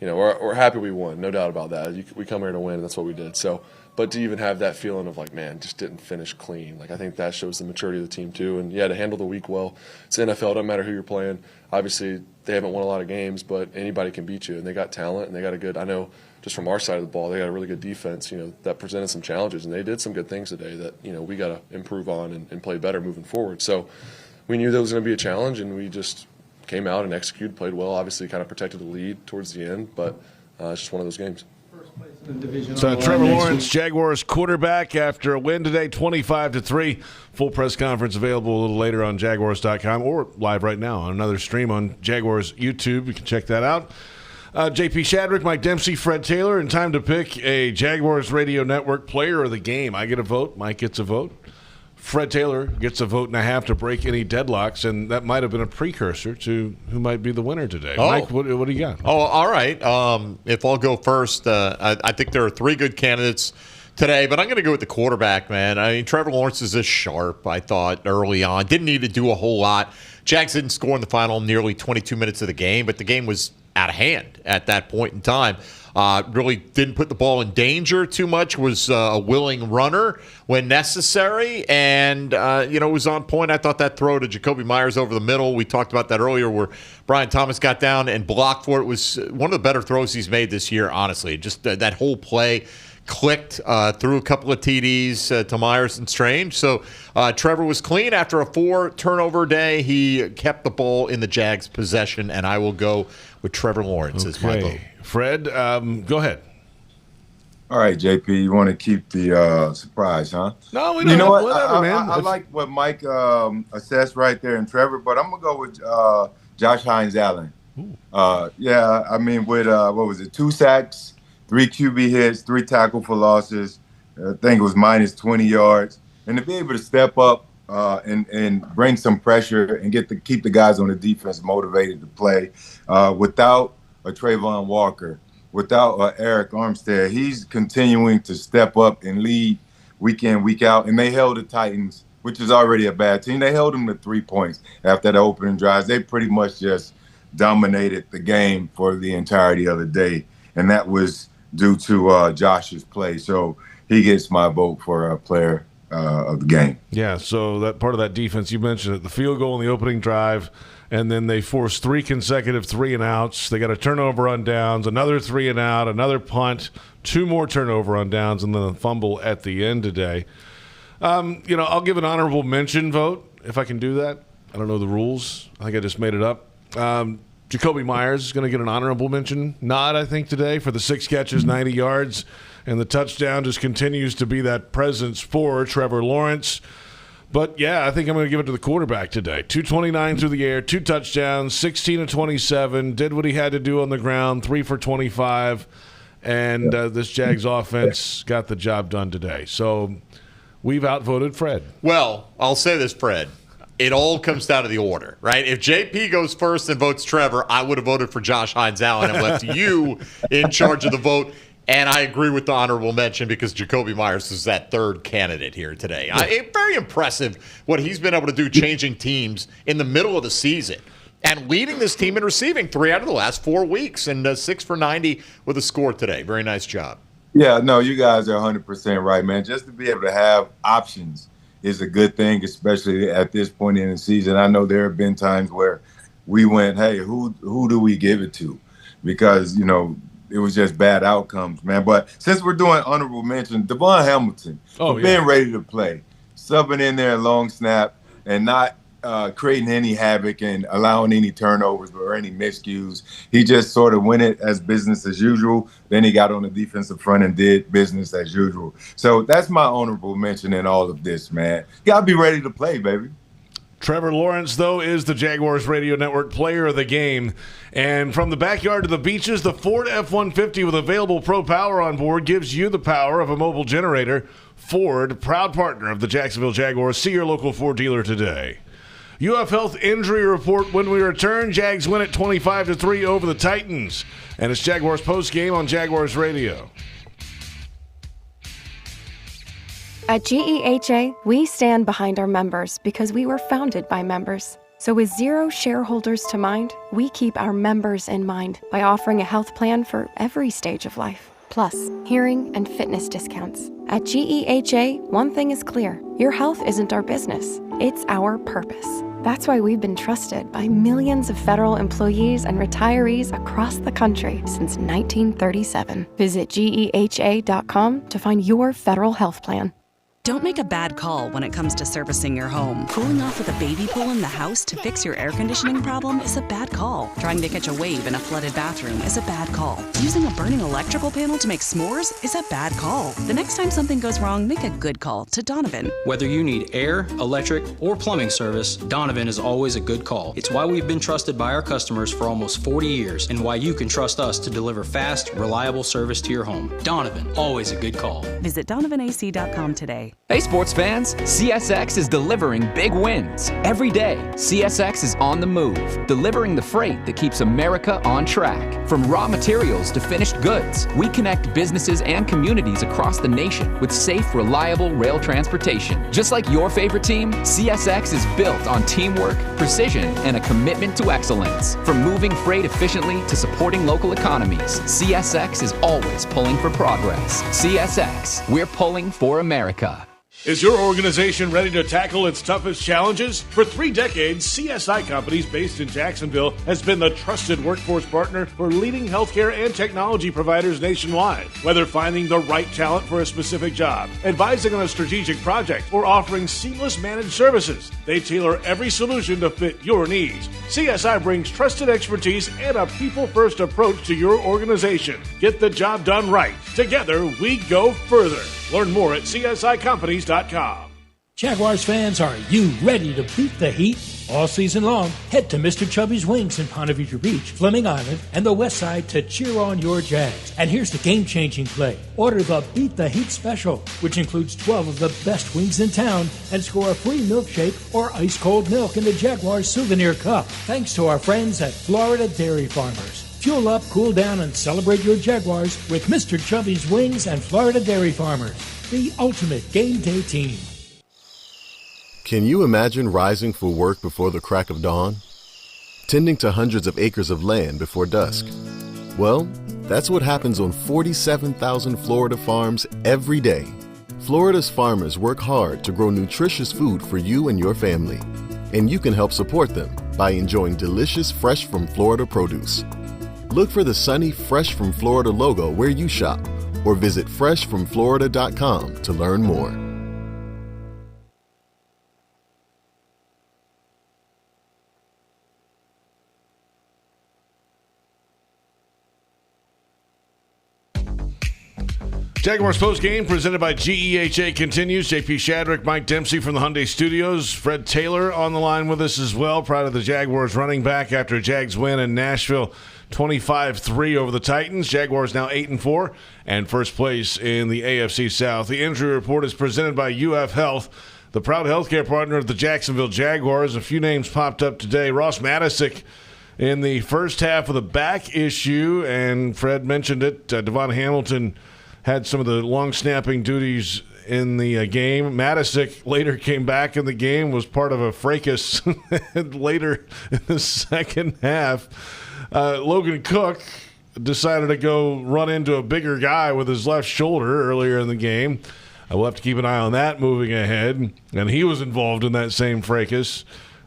we're happy we won, no doubt about that. We come here to win, and that's what we did. So, but to even have that feeling of like, man, just didn't finish clean. I think that shows the maturity of the team too. And to handle the week well. It's NFL. It doesn't matter who you're playing. Obviously, they haven't won a lot of games, but anybody can beat you, and they got talent, and they got a good. I know just from our side of the ball, they got a really good defense. That presented some challenges, and they did some good things today that we got to improve on and play better moving forward. So we knew that was going to be a challenge, and we just came out and executed, played well. Obviously, kind of protected the lead towards the end, but it's just one of those games. So Trevor Lawrence, Jaguars quarterback, after a win today, 25-3. Full press conference available a little later on Jaguars.com or live right now on another stream on Jaguars YouTube. You can check that out. JP Shadrick, Mike Dempsey, Fred Taylor, and time to pick a Jaguars Radio Network player of the game. I get a vote. Mike gets a vote. Fred Taylor gets a vote and a half to break any deadlocks, and that might have been a precursor to who might be the winner today. Oh. Mike, what do you got? Oh, all right. If I'll go first, I think there are three good candidates today, but I'm going to go with the quarterback, man. I mean, Trevor Lawrence is just sharp, I thought, early on. Didn't need to do a whole lot. Jags didn't score in the final nearly 22 minutes of the game, but the game was out of hand at that point in time. Really didn't put the ball in danger too much, was a willing runner when necessary, and was on point. I thought that throw to Jakobi Meyers over the middle, we talked about that earlier, where Brian Thomas got down and blocked for it, was one of the better throws he's made this year, honestly. Just that whole play clicked, threw a couple of TDs to Myers and Strange. So Trevor was clean. After a 4-turnover day, he kept the ball in the Jags' possession, and I will go with Trevor Lawrence as my vote. Fred, go ahead. All right, JP, you want to keep the surprise, huh? No, we don't. Whatever, man. I like what Mike assessed right there in Trevor, but I'm going to go with Josh Hines-Allen. I mean, with 2 sacks, 3 QB hits, 3 tackle for losses. I think it was minus 20 yards. And to be able to step up and bring some pressure and keep the guys on the defense motivated to play without a Trayvon Walker, without Eric Armstead. He's continuing to step up and lead week in, week out. And they held the Titans, which is already a bad team. They held them to 3 points after the opening drives. They pretty much just dominated the game for the entirety of the day. And that was due to Josh's play. So he gets my vote for a player of the game. Yeah, so that part of that defense, you mentioned it, the field goal in the opening drive, and then they forced 3 consecutive 3-and-outs. They got a turnover on downs, another 3-and-out, another punt, 2 more turnover on downs, and then a fumble at the end today. I'll give an honorable mention vote if I can do that. I don't know the rules. I think I just made it up. Jakobi Meyers is going to get an honorable mention nod, I think, today for the 6 catches, 90 yards, and the touchdown just continues to be that presence for Trevor Lawrence. But, yeah, I think I'm going to give it to the quarterback today. 229 through the air, 2 touchdowns, 16 of 27, did what he had to do on the ground, 3 for 25, and this Jags offense got the job done today. So we've outvoted Fred. Well, I'll say this, Fred. It all comes down to the order, right? If JP goes first and votes Trevor, I would have voted for Josh Hines Allen and left you in charge of the vote. And I agree with the honorable mention because Jacoby Myers is that third candidate here today. Very impressive what he's been able to do changing teams in the middle of the season and leading this team in receiving 3 out of the last 4 weeks and 6 for 90 with a score today. Very nice job. Yeah, no, you guys are 100% right, man. Just to be able to have options is a good thing, especially at this point in the season. I know there have been times where we went, hey, who do we give it to? Because, it was just bad outcomes, man. But since we're doing honorable mention, Devon Hamilton, being ready to play, subbing in there a long snap and not creating any havoc and allowing any turnovers or any miscues. He just sort of went it as business as usual. Then he got on the defensive front and did business as usual. So that's my honorable mention in all of this, man. You got to be ready to play, baby. Trevor Lawrence, though, is the Jaguars Radio Network player of the game. And from the backyard to the beaches, the Ford F-150 with available Pro Power on board gives you the power of a mobile generator. Ford, proud partner of the Jacksonville Jaguars. See your local Ford dealer today. UF Health injury report when we return. Jags win at 25-3 over the Titans. And it's Jaguars postgame on Jaguars Radio. At G.E.H.A, we stand behind our members because we were founded by members. So with 0 shareholders to mind, we keep our members in mind by offering a health plan for every stage of life. Plus, hearing and fitness discounts. At G.E.H.A, one thing is clear. Your health isn't our business. It's our purpose. That's why we've been trusted by millions of federal employees and retirees across the country since 1937. Visit GEHA.com to find your federal health plan. Don't make a bad call when it comes to servicing your home. Cooling off with a baby pool in the house to fix your air conditioning problem is a bad call. Trying to catch a wave in a flooded bathroom is a bad call. Using a burning electrical panel to make s'mores is a bad call. The next time something goes wrong, make a good call to Donovan. Whether you need air, electric, or plumbing service, Donovan is always a good call. It's why we've been trusted by our customers for almost 40 years and why you can trust us to deliver fast, reliable service to your home. Donovan, always a good call. Visit DonovanAC.com today. Hey sports fans, CSX is delivering big wins. Every day, CSX is on the move, delivering the freight that keeps America on track. From raw materials to finished goods, we connect businesses and communities across the nation with safe, reliable rail transportation. Just like your favorite team, CSX is built on teamwork, precision, and a commitment to excellence. From moving freight efficiently to supporting local economies, CSX is always pulling for progress. CSX, we're pulling for America. Is your organization ready to tackle its toughest challenges? For 3 decades, CSI Companies based in Jacksonville has been the trusted workforce partner for leading healthcare and technology providers nationwide. Whether finding the right talent for a specific job, advising on a strategic project, or offering seamless managed services, they tailor every solution to fit your needs. CSI brings trusted expertise and a people-first approach to your organization. Get the job done right. Together, we go further. Learn more at CSICompanies.com. Jaguars fans, are you ready to beat the heat? All season long, head to Mr. Chubby's Wings in Ponte Vedra Beach, Fleming Island, and the West Side to cheer on your Jags. And here's the game-changing play. Order the Beat the Heat Special, which includes 12 of the best wings in town, and score a free milkshake or ice-cold milk in the Jaguars Souvenir Cup. Thanks to our friends at Florida Dairy Farmers. Fuel up, cool down, and celebrate your Jaguars with Mr. Chubby's Wings and Florida Dairy Farmers, the ultimate game day team. Can you imagine rising for work before the crack of dawn? Tending to hundreds of acres of land before dusk? Well, that's what happens on 47,000 Florida farms every day. Florida's farmers work hard to grow nutritious food for you and your family. And you can help support them by enjoying delicious fresh from Florida produce. Look for the sunny Fresh from Florida logo where you shop or visit freshfromflorida.com to learn more. Jaguars postgame presented by G.E.H.A. continues. J.P. Shadrick, Mike Dempsey from the Hyundai Studios. Fred Taylor on the line with us as well. Proud of the Jaguars running back after a Jags win in Nashville. 25-3 over the Titans. Jaguars now 8-4 and first place in the AFC South. The injury report is presented by UF Health, the proud healthcare partner of the Jacksonville Jaguars. A few names popped up today. Ross Matisic in the first half of the back issue, and Fred mentioned it. Devon Hamilton had some of the long snapping duties in the game. Matisic later came back in the game, was part of a fracas later in the second half. Logan Cook decided to go run into a bigger guy with his left shoulder earlier in the game. We'll have to keep an eye on that moving ahead. And he was involved in that same fracas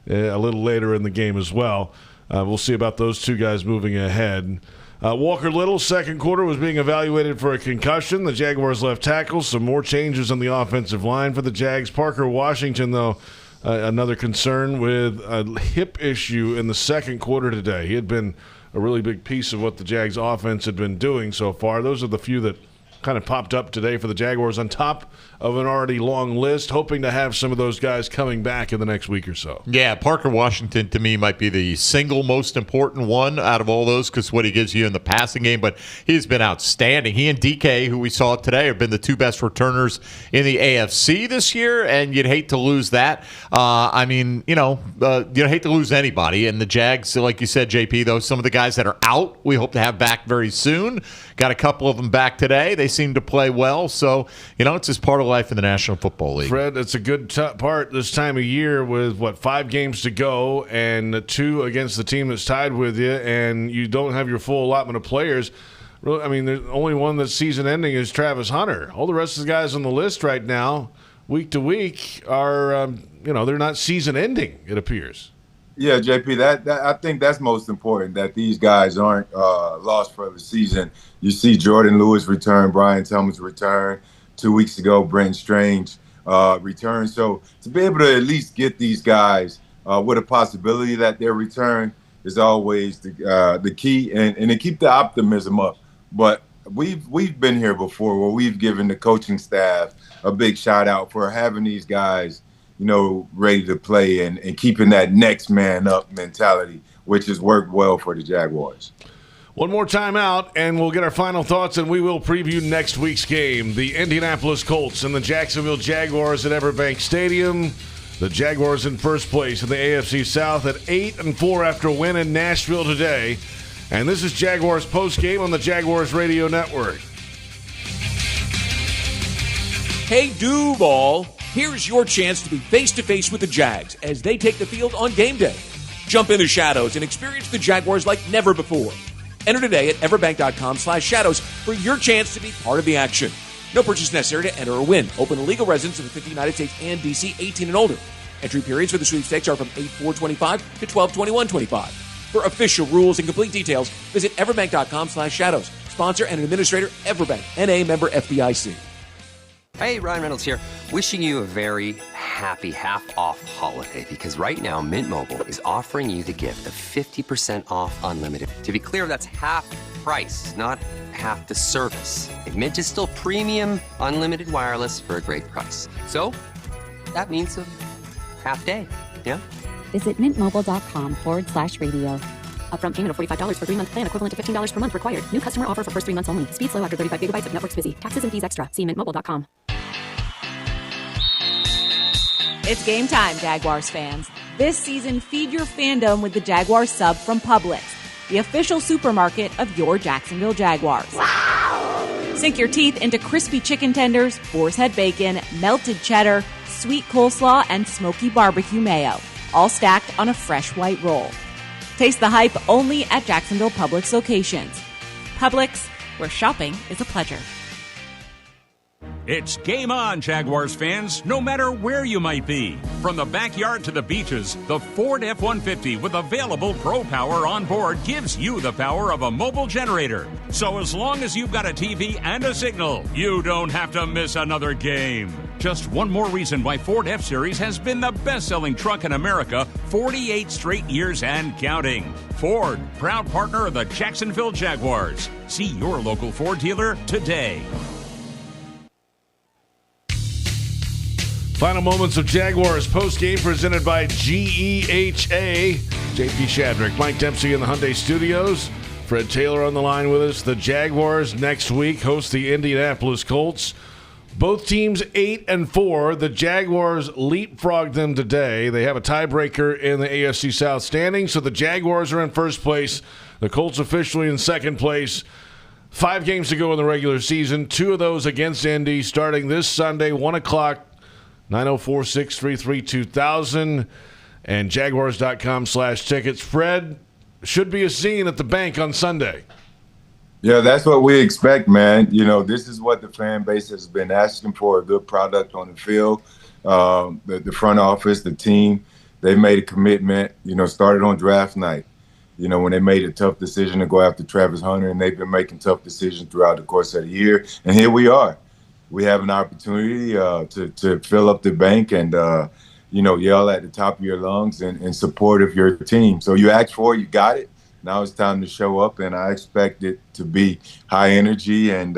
a little later in the game as well. We'll see about those two guys moving ahead. Walker Little, second quarter, was being evaluated for a concussion. The Jaguars left tackle. Some more changes on the offensive line for the Jags. Parker Washington, though, another concern with a hip issue in the second quarter today. He had been a really big piece of what the Jags offense had been doing so far. Those are the few that kind of popped up today for the Jaguars on top of an already long list, hoping to have some of those guys coming back in the next week or so. Yeah, Parker Washington to me might be the single most important one out of all those because what he gives you in the passing game, but he's been outstanding. He and DK, who we saw today, have been the two best returners in the AFC this year, and you'd hate to lose that. You'd hate to lose anybody. And the Jags, like you said, JP, though, some of the guys that are out, we hope to have back very soon. Got a couple of them back today. They seem to play well. So, it's just part of life in the National Football League. Fred, it's a good part this time of year with, 5 games to go and 2 against the team that's tied with you, and you don't have your full allotment of players. There's only one that's season ending is Travis Hunter. All the rest of the guys on the list right now, week to week, are, they're not season ending, it appears. Yeah, JP, that I think that's most important, that these guys aren't lost for the season. You see Jordan Lewis return, Brian Tillman's return. 2 weeks ago, Brent Strange returned. So to be able to at least get these guys with a possibility that they'll return is always the key, and to keep the optimism up. But we've been here before where we've given the coaching staff a big shout out for having these guys ready to play and keeping that next man up mentality, which has worked well for the Jaguars. One more time out, and we'll get our final thoughts, and we will preview next week's game. The Indianapolis Colts and the Jacksonville Jaguars at Everbank Stadium. The Jaguars in first place in the AFC South at 8-4 after a win in Nashville today. And this is Jaguars postgame on the Jaguars Radio Network. Hey, Duval. Here's your chance to be face-to-face with the Jags as they take the field on game day. Jump in the shadows and experience the Jaguars like never before. Enter today at everbank.com/shadows for your chance to be part of the action. No purchase necessary to enter or win. Open to legal residents of the 50 United States and D.C., 18 and older. Entry periods for the sweepstakes are from 8/4/25 to 12/21/25. For official rules and complete details, visit everbank.com/shadows. Sponsor and administrator, Everbank, N.A. member FDIC. Hey, Ryan Reynolds here, wishing you a very happy half-off holiday, because right now Mint Mobile is offering you the gift of 50% off unlimited. To be clear, that's half price, not half the service. And Mint is still premium unlimited wireless for a great price. So that means a half day, yeah? Visit mintmobile.com/radio. Upfront payment of $45 for 3-month plan equivalent to $15 per month required. New customer offer for first 3 months only. Speed slow after 35 gigabytes if network's busy. Taxes and fees extra. See mintmobile.com. It's game time, Jaguars fans. This season, feed your fandom with the Jaguars sub from Publix, the official supermarket of your Jacksonville Jaguars. Wow! Sink your teeth into crispy chicken tenders, boar's head bacon, melted cheddar, sweet coleslaw, and smoky barbecue mayo, all stacked on a fresh white roll. Taste the hype only at Jacksonville Publix locations. Publix, where shopping is a pleasure. It's game on, Jaguars fans, no matter where you might be. From the backyard to the beaches, the Ford F-150 with available Pro Power on board gives you the power of a mobile generator. So as long as you've got a TV and a signal, you don't have to miss another game. Just one more reason why Ford F-Series has been the best-selling truck in America 48 straight years and counting. Ford, proud partner of the Jacksonville Jaguars. See your local Ford dealer today. Final moments of Jaguars postgame presented by G.E.H.A. JP Shadrick, Mike Dempsey in the Hyundai Studios. Fred Taylor on the line with us. The Jaguars next week host the Indianapolis Colts. Both teams 8-4. The Jaguars leapfrogged them today. They have a tiebreaker in the AFC South standing, so the Jaguars are in first place. The Colts officially in second place. 5 games to go in the regular season. 2 of those against Indy starting this Sunday, 1 o'clock, 904-633-2000 and Jaguars.com/tickets. Fred, should be a scene at the bank on Sunday. Yeah, that's what we expect, man. You know, this is what the fan base has been asking for, a good product on the field. The front office, the team, they made a commitment, started on draft night. When they made a tough decision to go after Travis Hunter, and they've been making tough decisions throughout the course of the year. And here we are. We have an opportunity to fill up the bank and, yell at the top of your lungs and support of your team. So you asked for it, you got it. Now it's time to show up, and I expect it to be high energy, and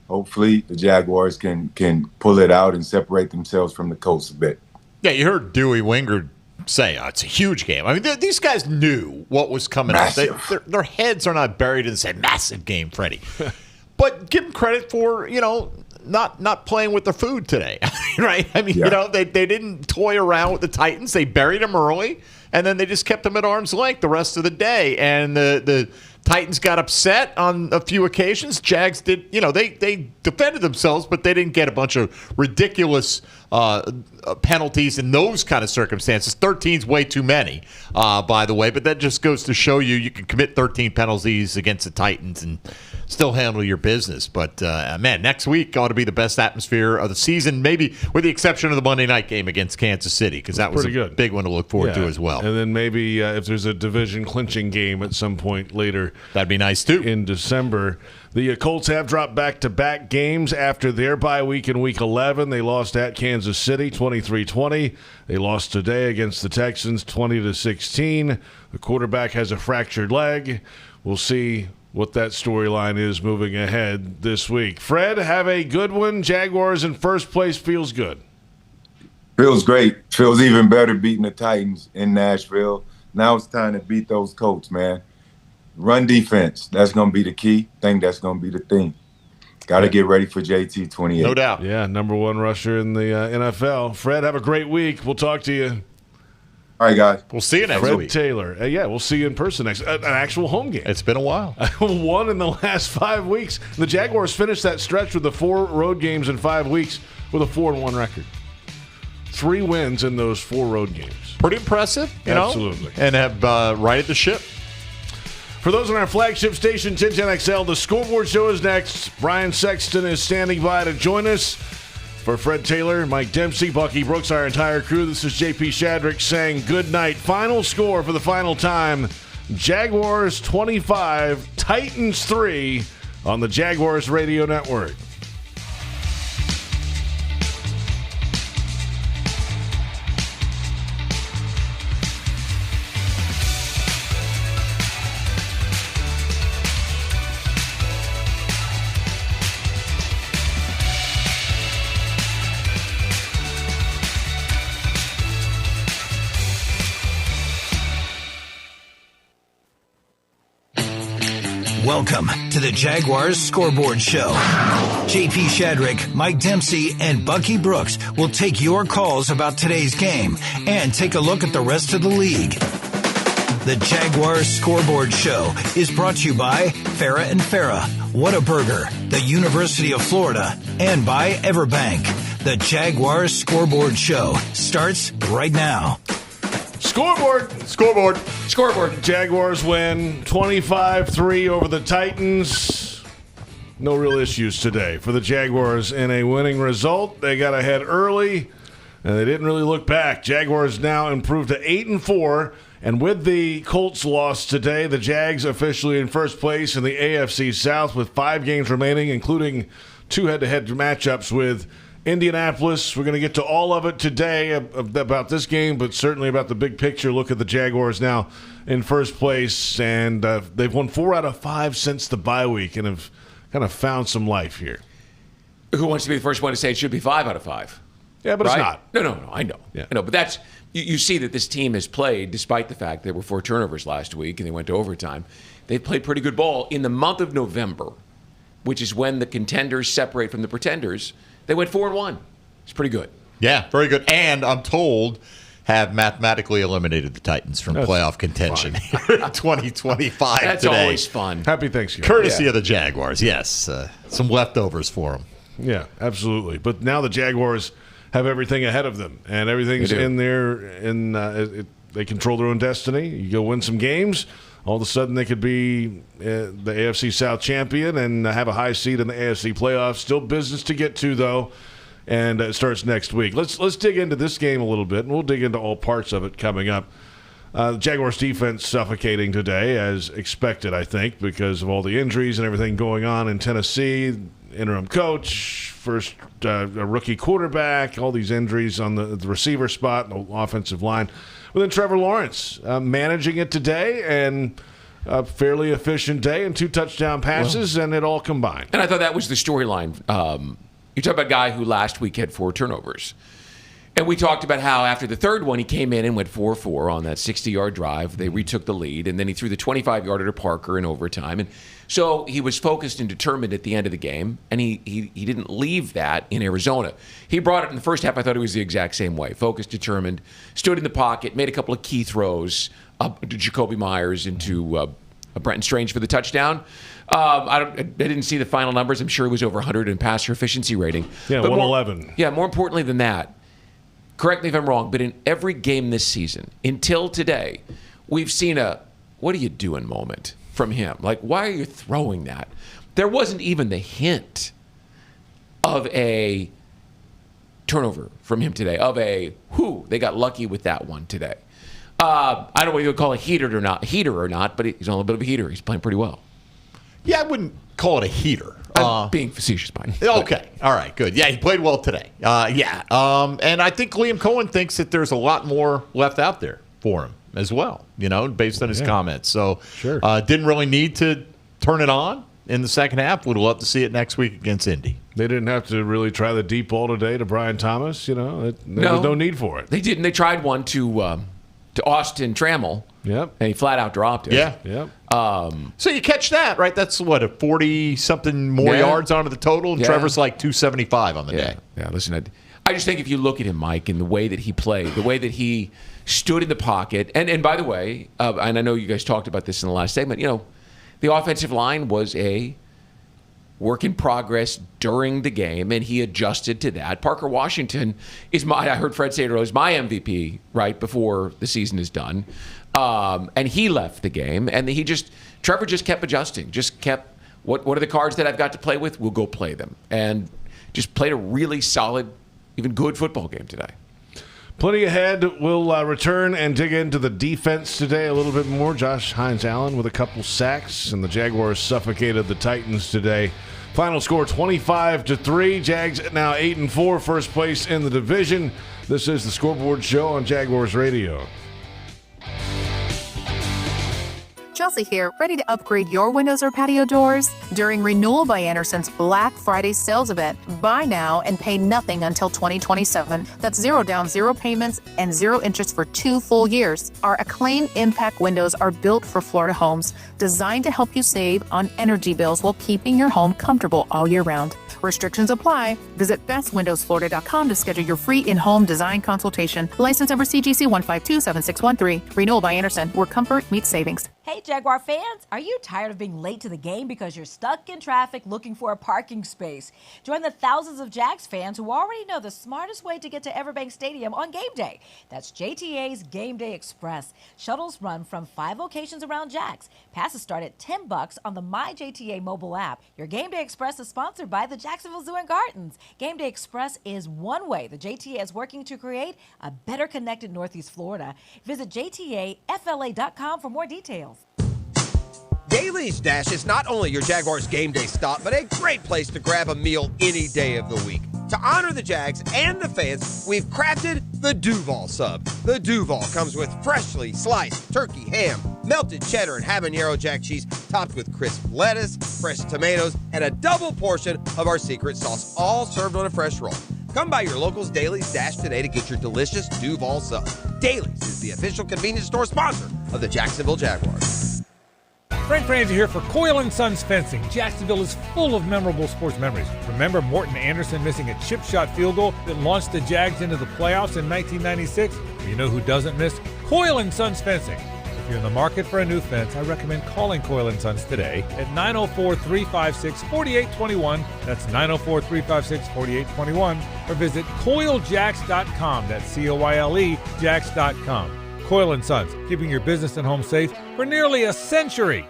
hopefully the Jaguars can pull it out and separate themselves from the Colts a bit. Yeah, you heard Dewey Wingard say it's a huge game. I mean, these guys knew what was coming up. Their heads are not buried in say massive game, Freddie. But give them credit for, not playing with their food today, right? I mean, they didn't toy around with the Titans. They buried them early, and then they just kept them at arm's length the rest of the day. And the Titans got upset on a few occasions. Jags did, they defended themselves, but they didn't get a bunch of ridiculous penalties in those kind of circumstances. 13's way too many, by the way, but that just goes to show you can commit 13 penalties against the Titans and still handle your business. But, man, next week ought to be the best atmosphere of the season, maybe with the exception of the Monday night game against Kansas City, because that was a big one to look forward to as well. And then maybe if there's a division clinching game at some point later. That'd be nice, too. In December. The Colts have dropped back-to-back games after their bye week in Week 11. They lost at Kansas City 23-20. They lost today against the Texans 20-16. The quarterback has a fractured leg. We'll see what that storyline is moving ahead this week. Fred, have a good one. Jaguars in first place. Feels good. Feels great. Feels even better beating the Titans in Nashville. Now it's time to beat those Colts, man. Run defense. That's going to be the key. I think that's going to be the thing. Got to get ready for JT 28. No doubt. Yeah, number 1 rusher in the NFL. Fred, have a great week. We'll talk to you. All right, guys. We'll see you next Fred week. Taylor. We'll see you in person next. An actual home game. It's been a while. 1 in the last 5 weeks. The Jaguars finished that stretch with the 4 road games in 5 weeks with a 4-1 record. 3 wins in those 4 road games. Pretty impressive, Absolutely. And have righted the ship. For those on our flagship station, 1010XL, the Scoreboard Show is next. Brian Sexton is standing by to join us. For Fred Taylor, Mike Dempsey, Bucky Brooks, our entire crew, this is J.P. Shadrick saying good night. Final score for the final time, Jaguars 25, Titans 3 on the Jaguars Radio Network. Welcome to the Jaguars Scoreboard Show. J.P. Shadrick, Mike Dempsey, and Bucky Brooks will take your calls about today's game and take a look at the rest of the league. The Jaguars Scoreboard Show is brought to you by Farrah & Farrah, Whataburger, the University of Florida, and by Everbank. The Jaguars Scoreboard Show starts right now. Scoreboard. Jaguars win 25-3 over the Titans. No real issues today for the Jaguars in a winning result. They got ahead early, and they didn't really look back. Jaguars now improved to 8-4, and with the Colts loss today, the Jags officially in first place in the AFC South with 5 games remaining, including 2 head-to-head matchups with Indianapolis. We're going to get to all of it today about this game, but certainly about the big picture. Look at the Jaguars now in first place, and they've won 4 out of 5 since the bye week and have kind of found some life here. Who wants to be the first one to say it should be 5 out of 5? Yeah, but right? it's not. No. I know. Yeah. I know. But that's you see that this team has played, despite the fact there were 4 turnovers last week and they went to overtime. They've played pretty good ball in the month of November, which is when the contenders separate from the pretenders. They went 4-1. It's pretty good. Yeah, very good. And I'm told have mathematically eliminated the Titans from playoff contention here in 2025 That's today. always fun. Happy Thanksgiving. Courtesy of the Jaguars, yes. Some leftovers for them. Yeah, absolutely. But now the Jaguars have everything ahead of them, and everything's in there. They control their own destiny. You go win some games, all of a sudden they could be the AFC South champion and have a high seed in the AFC playoffs. Still business to get to, though. And it starts next week. Let's dig into this game a little bit, and we'll dig into all parts of it coming up. The Jaguars defense suffocating today, as expected, I think, because of all the injuries and everything going on in Tennessee. Interim coach, first a rookie quarterback, all these injuries on the receiver spot, and the offensive line. But then Trevor Lawrence managing it today, and a fairly efficient day, and 2 touchdown passes, and it all combined. And I thought that was the storyline. You talk about a guy who last week had 4 turnovers. And we talked about how after the third one, he came in and went 4-4 on that 60-yard drive. They retook the lead, and then he threw the 25-yarder to Parker in overtime. And so he was focused and determined at the end of the game, and he didn't leave that in Arizona. He brought it in the first half. I thought it was the exact same way. Focused, determined, stood in the pocket, made a couple of key throws up to Jacoby Myers into Brenton Strange for the touchdown. I didn't see the final numbers. I'm sure it was over 100 in passer efficiency rating. Yeah, but 111. More importantly than that, correct me if I'm wrong, but in every game this season, until today, we've seen a what are you doing moment from him. Like, why are you throwing that? There wasn't even the hint of a turnover from him today, of a, they got lucky with that one today. I don't know whether you would call it heater or not, but he's on a little bit of a heater. He's playing pretty well. Yeah, I wouldn't call it a heater. I'm being facetious, Mike. Okay. All right, good. Yeah, he played well today. And I think Liam Cohen thinks that there's a lot more left out there for him as well, based on his comments. So didn't really need to turn it on in the second half. Would love to see it next week against Indy. They didn't have to really try the deep ball today to Brian Thomas. There was no need for it. They didn't. They tried one to Austin Trammell. Yep. And he flat out dropped it. Yeah. Yep. So you catch that, right? That's what, a 40-something more yards onto the total, and Trevor's like 275 on the day. Yeah, listen, I just think if you look at him, Mike, and the way that he played, the way that he stood in the pocket, and by the way, and I know you guys talked about this in the last segment, the offensive line was a work in progress during the game, and he adjusted to that. Parker Washington I heard Fred say it earlier, is my MVP right before the season is done. And he left the game, and Trevor just kept adjusting, just kept, what are the cards that I've got to play with? We'll go play them. And just played a really solid, even good football game today. Plenty ahead. We'll return and dig into the defense today a little bit more. Josh Hines-Allen with a couple sacks, and the Jaguars suffocated the Titans today. Final score 25-3. Jags now 8-4, first place in the division. This is the Scoreboard Show on Jaguars Radio. Chelsea here, ready to upgrade your windows or patio doors? During Renewal by Anderson's Black Friday sales event, buy now and pay nothing until 2027. That's 0 down, 0 payments, and 0 interest for 2 full years. Our Acclaim Impact windows are built for Florida homes, designed to help you save on energy bills while keeping your home comfortable all year round. Restrictions apply. Visit bestwindowsflorida.com to schedule your free in-home design consultation. License number CGC 1527613. Renewal by Anderson, where comfort meets savings. Hey, Jaguar fans, are you tired of being late to the game because you're stuck in traffic looking for a parking space? Join the thousands of Jags fans who already know the smartest way to get to Everbank Stadium on game day. That's JTA's Game Day Express. Shuttles run from 5 locations around Jags. Passes start at $10 on the MyJTA mobile app. Your Game Day Express is sponsored by the Jacksonville Zoo and Gardens. Game Day Express is one way the JTA is working to create a better connected Northeast Florida. Visit JTAFLA.com for more details. Daly's Dash is not only your Jaguars game day stop, but a great place to grab a meal any day of the week. To honor the Jags and the fans, we've crafted the Duval Sub. The Duval comes with freshly sliced turkey ham, melted cheddar and habanero jack cheese, topped with crisp lettuce, fresh tomatoes, and a double portion of our secret sauce, all served on a fresh roll. Come by your local's Dailies Dash today to get your delicious Duval sub. Dailies is the official convenience store sponsor of the Jacksonville Jaguars. Frank Franzi here for Coyle & Sons Fencing. Jacksonville is full of memorable sports memories. Remember Morton Anderson missing a chip shot field goal that launched the Jags into the playoffs in 1996? You know who doesn't miss? Coyle & Sons Fencing. If you're in the market for a new fence, I recommend calling Coyle & Sons today at 904-356-4821. That's 904-356-4821. Or visit CoyleJacks.com. That's C-O-Y-L-E, Jacks.com. Coyle & Sons, keeping your business and home safe for nearly a century.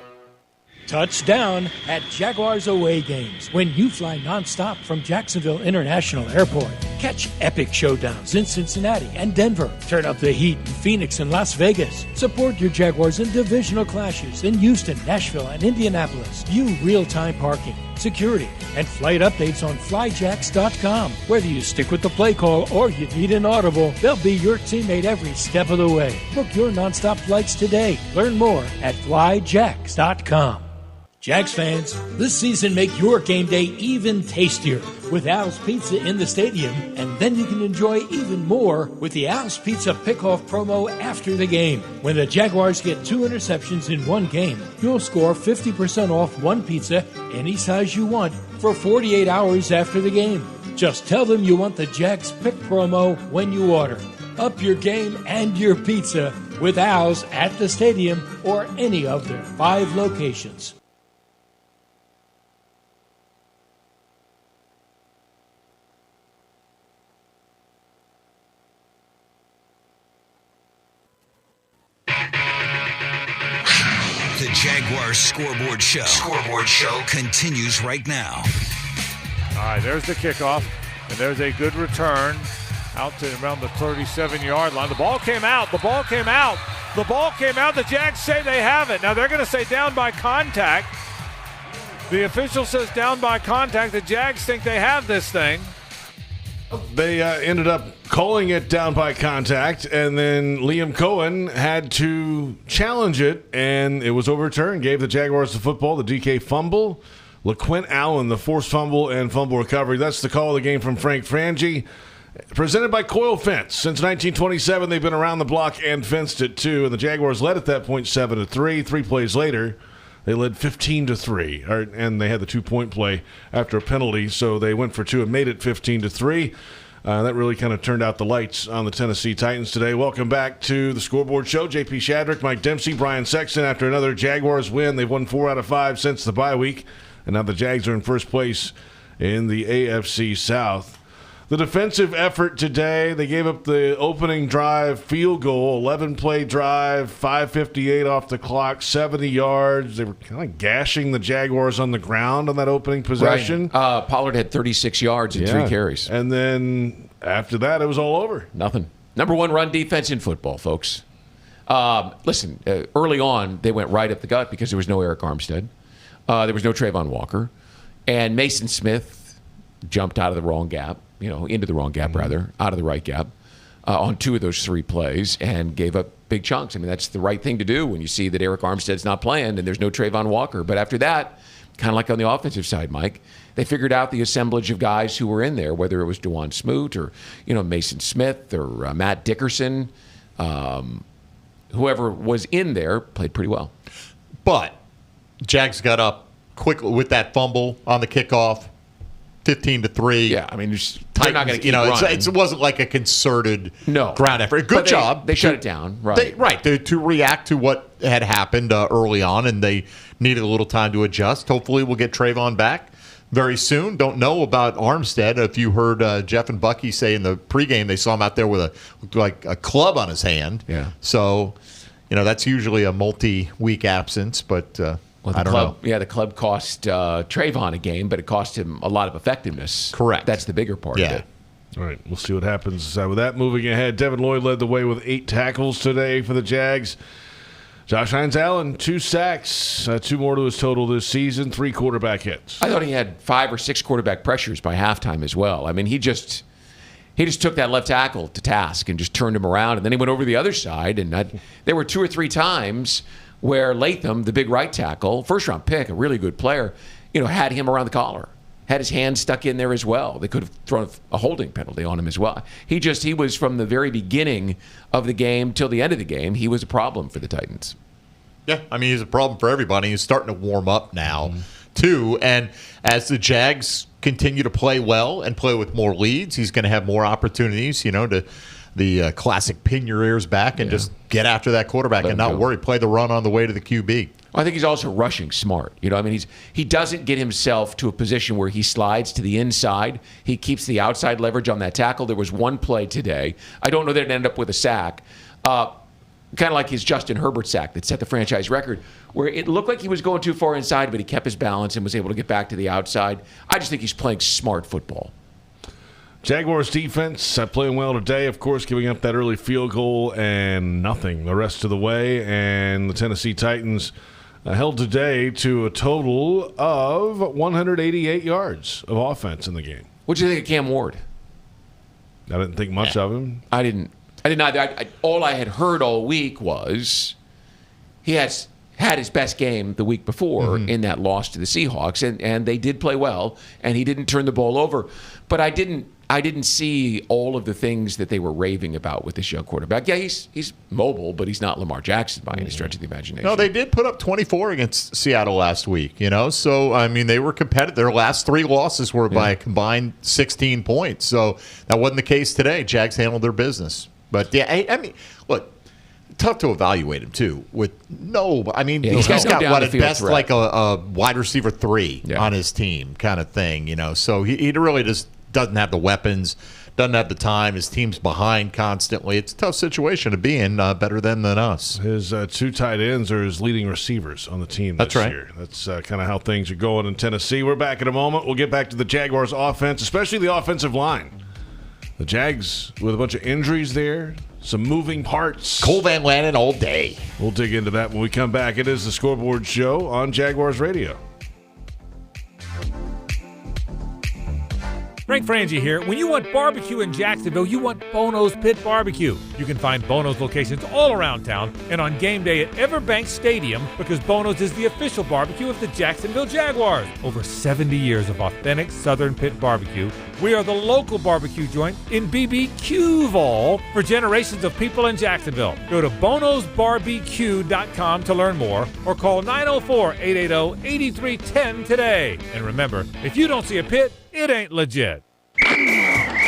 Touchdown at Jaguars away games when you fly nonstop from Jacksonville International Airport. Catch epic showdowns in Cincinnati and Denver. Turn up the heat in Phoenix and Las Vegas. Support your Jaguars in divisional clashes in Houston, Nashville, and Indianapolis. View real-time parking, security, and flight updates on flyjacks.com. Whether you stick with the play call or you need an audible, they'll be your teammate every step of the way. Book your nonstop flights today. Learn more at flyjacks.com. Jags fans, this season make your game day even tastier with Al's Pizza in the stadium, and then you can enjoy even more with the Al's Pizza Pickoff promo after the game. When the Jaguars get 2 interceptions in one game, you'll score 50% off one pizza, any size you want, for 48 hours after the game. Just tell them you want the Jags Pick promo when you order. Up your game and your pizza with Al's at the stadium or any of their 5 locations. The Jaguars Scoreboard Show. Scoreboard Show continues right now. All right, there's the kickoff, and there's a good return out to around the 37-yard line. The ball came out. The ball came out. The ball came out. The Jags say they have it. Now they're going to say down by contact. The official says down by contact. The Jags think they have this thing. They ended up calling it down by contact, and then Liam Cohen had to challenge it, and it was overturned. Gave the Jaguars the football, the DK fumble. LaQuint Allen, the forced fumble and fumble recovery. That's the call of the game from Frank Frangi. Presented by Coyle Fence. Since 1927, they've been around the block and fenced it, too. And the Jaguars led at that point 7-3. 3 plays later, they led 15-3, and they had the 2-point play after a penalty, so they went for 2 and made it 15-3. That really kind of turned out the lights on the Tennessee Titans today. Welcome back to the Scoreboard Show. J.P. Shadrick, Mike Dempsey, Brian Sexton. After another Jaguars win, they've won 4 out of 5 since the bye week, and now the Jags are in first place in the AFC South. The defensive effort today, they gave up the opening drive field goal, 11-play drive, 5:58 off the clock, 70 yards. They were kind of gashing the Jaguars on the ground on that opening possession. Right. Pollard had 36 yards and 3 carries. And then after that, it was all over. Nothing. Number 1 run defense in football, folks. Listen, early on, they went right up the gut because there was no Eric Armstead. There was no Trayvon Walker. And Mason Smith jumped out of the wrong gap. Into the wrong gap, rather, out of the right gap on 2 of those 3 plays and gave up big chunks. I mean, that's the right thing to do when you see that Eric Armstead's not playing and there's no Trayvon Walker. But after that, kind of like on the offensive side, Mike, they figured out the assemblage of guys who were in there, whether it was DeJuan Smoot or, Mason Smith or Matt Dickerson. Whoever was in there played pretty well. But Jags got up quickly with that fumble on the kickoff. 15-3. Yeah, I mean, they're not going to keep running. It wasn't like a concerted ground effort. Good job. They shut it down. Right. To react to what had happened early on, and they needed a little time to adjust. Hopefully we'll get Trayvon back very soon. Don't know about Armstead. If you heard Jeff and Bucky say in the pregame they saw him out there with a club on his hand. Yeah. So, that's usually a multi-week absence, but I don't know. Yeah, the club cost Trayvon a game, but it cost him a lot of effectiveness. Correct. That's the bigger part of it. All right, we'll see what happens with that. Moving ahead, Devin Lloyd led the way with 8 tackles today for the Jags. Josh Hines-Allen, 2 sacks, 2 more to his total this season, 3 quarterback hits. I thought he had 5 or 6 quarterback pressures by halftime as well. I mean, he just took that left tackle to task and just turned him around, and then he went over to the other side, and there were 2 or 3 times where Latham, the big right tackle, first-round pick, a really good player, had him around the collar. had his hand stuck in there as well. They could have thrown a holding penalty on him as well. He was from the very beginning of the game till the end of the game, he was a problem for the Titans. Yeah, I mean, he's a problem for everybody. He's starting to warm up now, too. And as the Jags continue to play well and play with more leads, he's going to have more opportunities, to the classic pin your ears back and just get after that quarterback and not worry. Play the run on the way to the QB. I think he's also rushing smart. He doesn't get himself to a position where he slides to the inside. He keeps the outside leverage on that tackle. There was one play today. I don't know that it ended up with a sack. Kind of like his Justin Herbert sack that set the franchise record, where it looked like he was going too far inside, but he kept his balance and was able to get back to the outside. I just think he's playing smart football. Jaguars defense playing well today, of course, giving up that early field goal and nothing the rest of the way. And the Tennessee Titans held today to a total of 188 yards of offense in the game. What do you think of Cam Ward? I didn't think much of him. I didn't either. All I had heard all week was he has had his best game the week before in that loss to the Seahawks, and they did play well, and he didn't turn the ball over. But I didn't see all of the things that they were raving about with this young quarterback. Yeah, he's mobile, but he's not Lamar Jackson by any stretch of the imagination. No, they did put up 24 against Seattle last week, So, I mean, they were competitive. Their last 3 losses were by a combined 16 points. So that wasn't the case today. Jags handled their business. But, yeah, I mean, look, tough to evaluate him, too. He's got what at best threat. Like a wide receiver 3 on his team kind of thing, So he really just doesn't have the weapons, doesn't have the time. His team's behind constantly. It's a tough situation to be in, better than us. His 2 tight ends are his leading receivers on the team this year. That's kind of how things are going in Tennessee. We're back in a moment. We'll get back to the Jaguars' offense, especially the offensive line. The Jags with a bunch of injuries there, some moving parts. Cole Van Lanen all day. We'll dig into that when we come back. It is the Scoreboard Show on Jaguars Radio. Frank Frangie here. When you want barbecue in Jacksonville, you want Bono's Pit Barbecue. You can find Bono's locations all around town and on game day at Everbank Stadium, because Bono's is the official barbecue of the Jacksonville Jaguars. Over 70 years of authentic Southern Pit Barbecue. We are the local barbecue joint in BBQval for generations of people in Jacksonville. Go to bonosbarbecue.com to learn more or call 904-880-8310 today. And remember, if you don't see a pit, it ain't legit.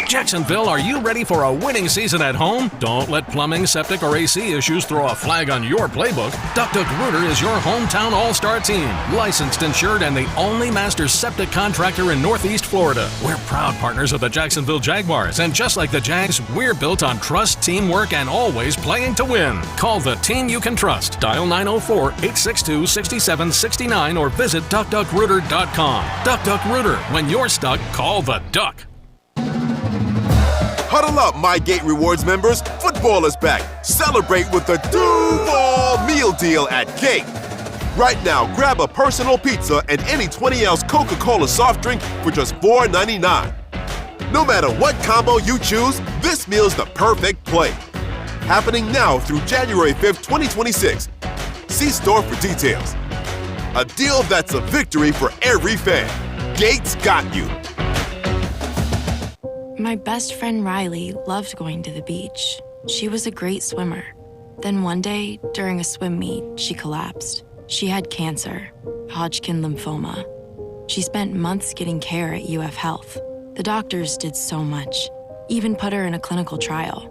Jacksonville, are you ready for a winning season at home? Don't let plumbing, septic, or AC issues throw a flag on your playbook. Duck Duck Rooter is your hometown all-star team. Licensed, insured, and the only master septic contractor in Northeast Florida. We're proud partners of the Jacksonville Jaguars, and just like the Jags, we're built on trust, teamwork, and always playing to win. Call the team you can trust. Dial 904-862-6769 or visit DuckDuckRooter.com. Duck Duck Rooter. When you're stuck, call the Duck. Huddle up, MyGate Rewards members. Football is back. Celebrate with the Duval Meal Deal at Gate. Right now, grab a personal pizza and any 20-ounce Coca-Cola soft drink for just $4.99. No matter what combo you choose, this meal's the perfect play. Happening now through January 5th, 2026. See store for details. A deal that's a victory for every fan. Gates got you. My best friend Riley loved going to the beach. She was a great swimmer. Then one day, during a swim meet, she collapsed. She had cancer, Hodgkin lymphoma. She spent months getting care at UF Health. The doctors did so much, even put her in a clinical trial.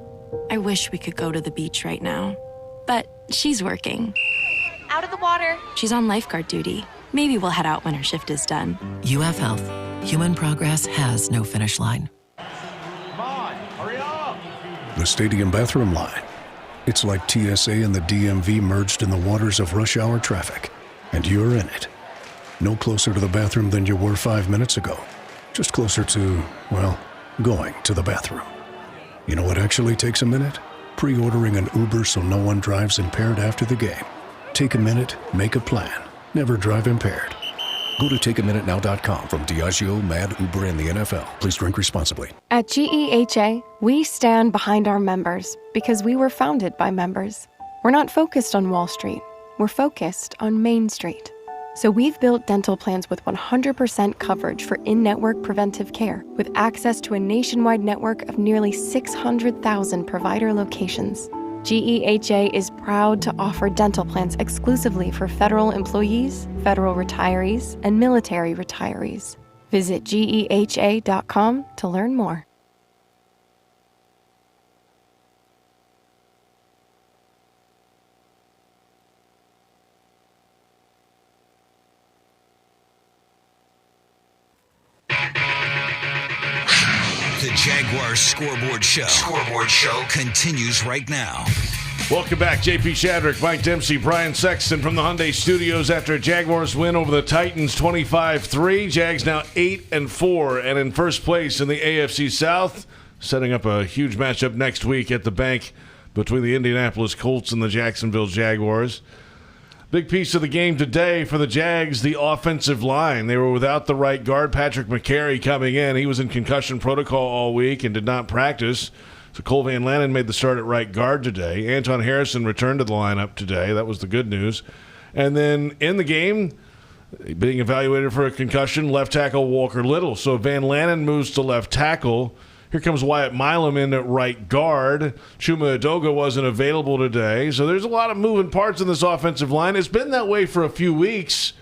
I wish we could go to the beach right now. But she's working. Out of the water. She's on lifeguard duty. Maybe we'll head out when her shift is done. UF Health. Human progress has no finish line. The stadium bathroom line. It's like TSA and the DMV merged in the waters of rush hour traffic, and you're in it. No closer to the bathroom than you were 5 minutes ago. Just closer to, well, going to the bathroom. You know what actually takes a minute? Pre-ordering an Uber so no one drives impaired after the game. Take a minute, make a plan. Never drive impaired. Go to takeaminutenow.com. From Diageo, Mad, Uber, and the NFL. Please drink responsibly. At G.E.H.A, we stand behind our members because we were founded by members. We're not focused on Wall Street. We're focused on Main Street. So we've built dental plans with 100% coverage for in-network preventive care, with access to a nationwide network of nearly 600,000 provider locations. G.E.H.A. is proud to offer dental plans exclusively for federal employees, federal retirees, and military retirees. Visit GEHA.com to learn more. The Jaguars Scoreboard Show continues right now. Welcome back. J.P. Shadrick, Mike Dempsey, Brian Sexton from the Hyundai Studios after a Jaguars win over the Titans 25-3. Jags now 8-4 and in first place in the AFC South, setting up a huge matchup next week at the bank between the Indianapolis Colts and the Jacksonville Jaguars. Big piece of the game today for the Jags, the offensive line. They were without the right guard, Patrick McCary, coming in. He was in concussion protocol all week and did not practice. So Cole Van Lanen made the start at right guard today. Anton Harrison returned to the lineup today. That was the good news. And then in the game, being evaluated for a concussion, left tackle Walker Little. So Van Lanen moves to left tackle. Here comes Wyatt Milam in at right guard. Chuma Edoga wasn't available today. So there's a lot of moving parts in this offensive line. It's been that way for a few weeks,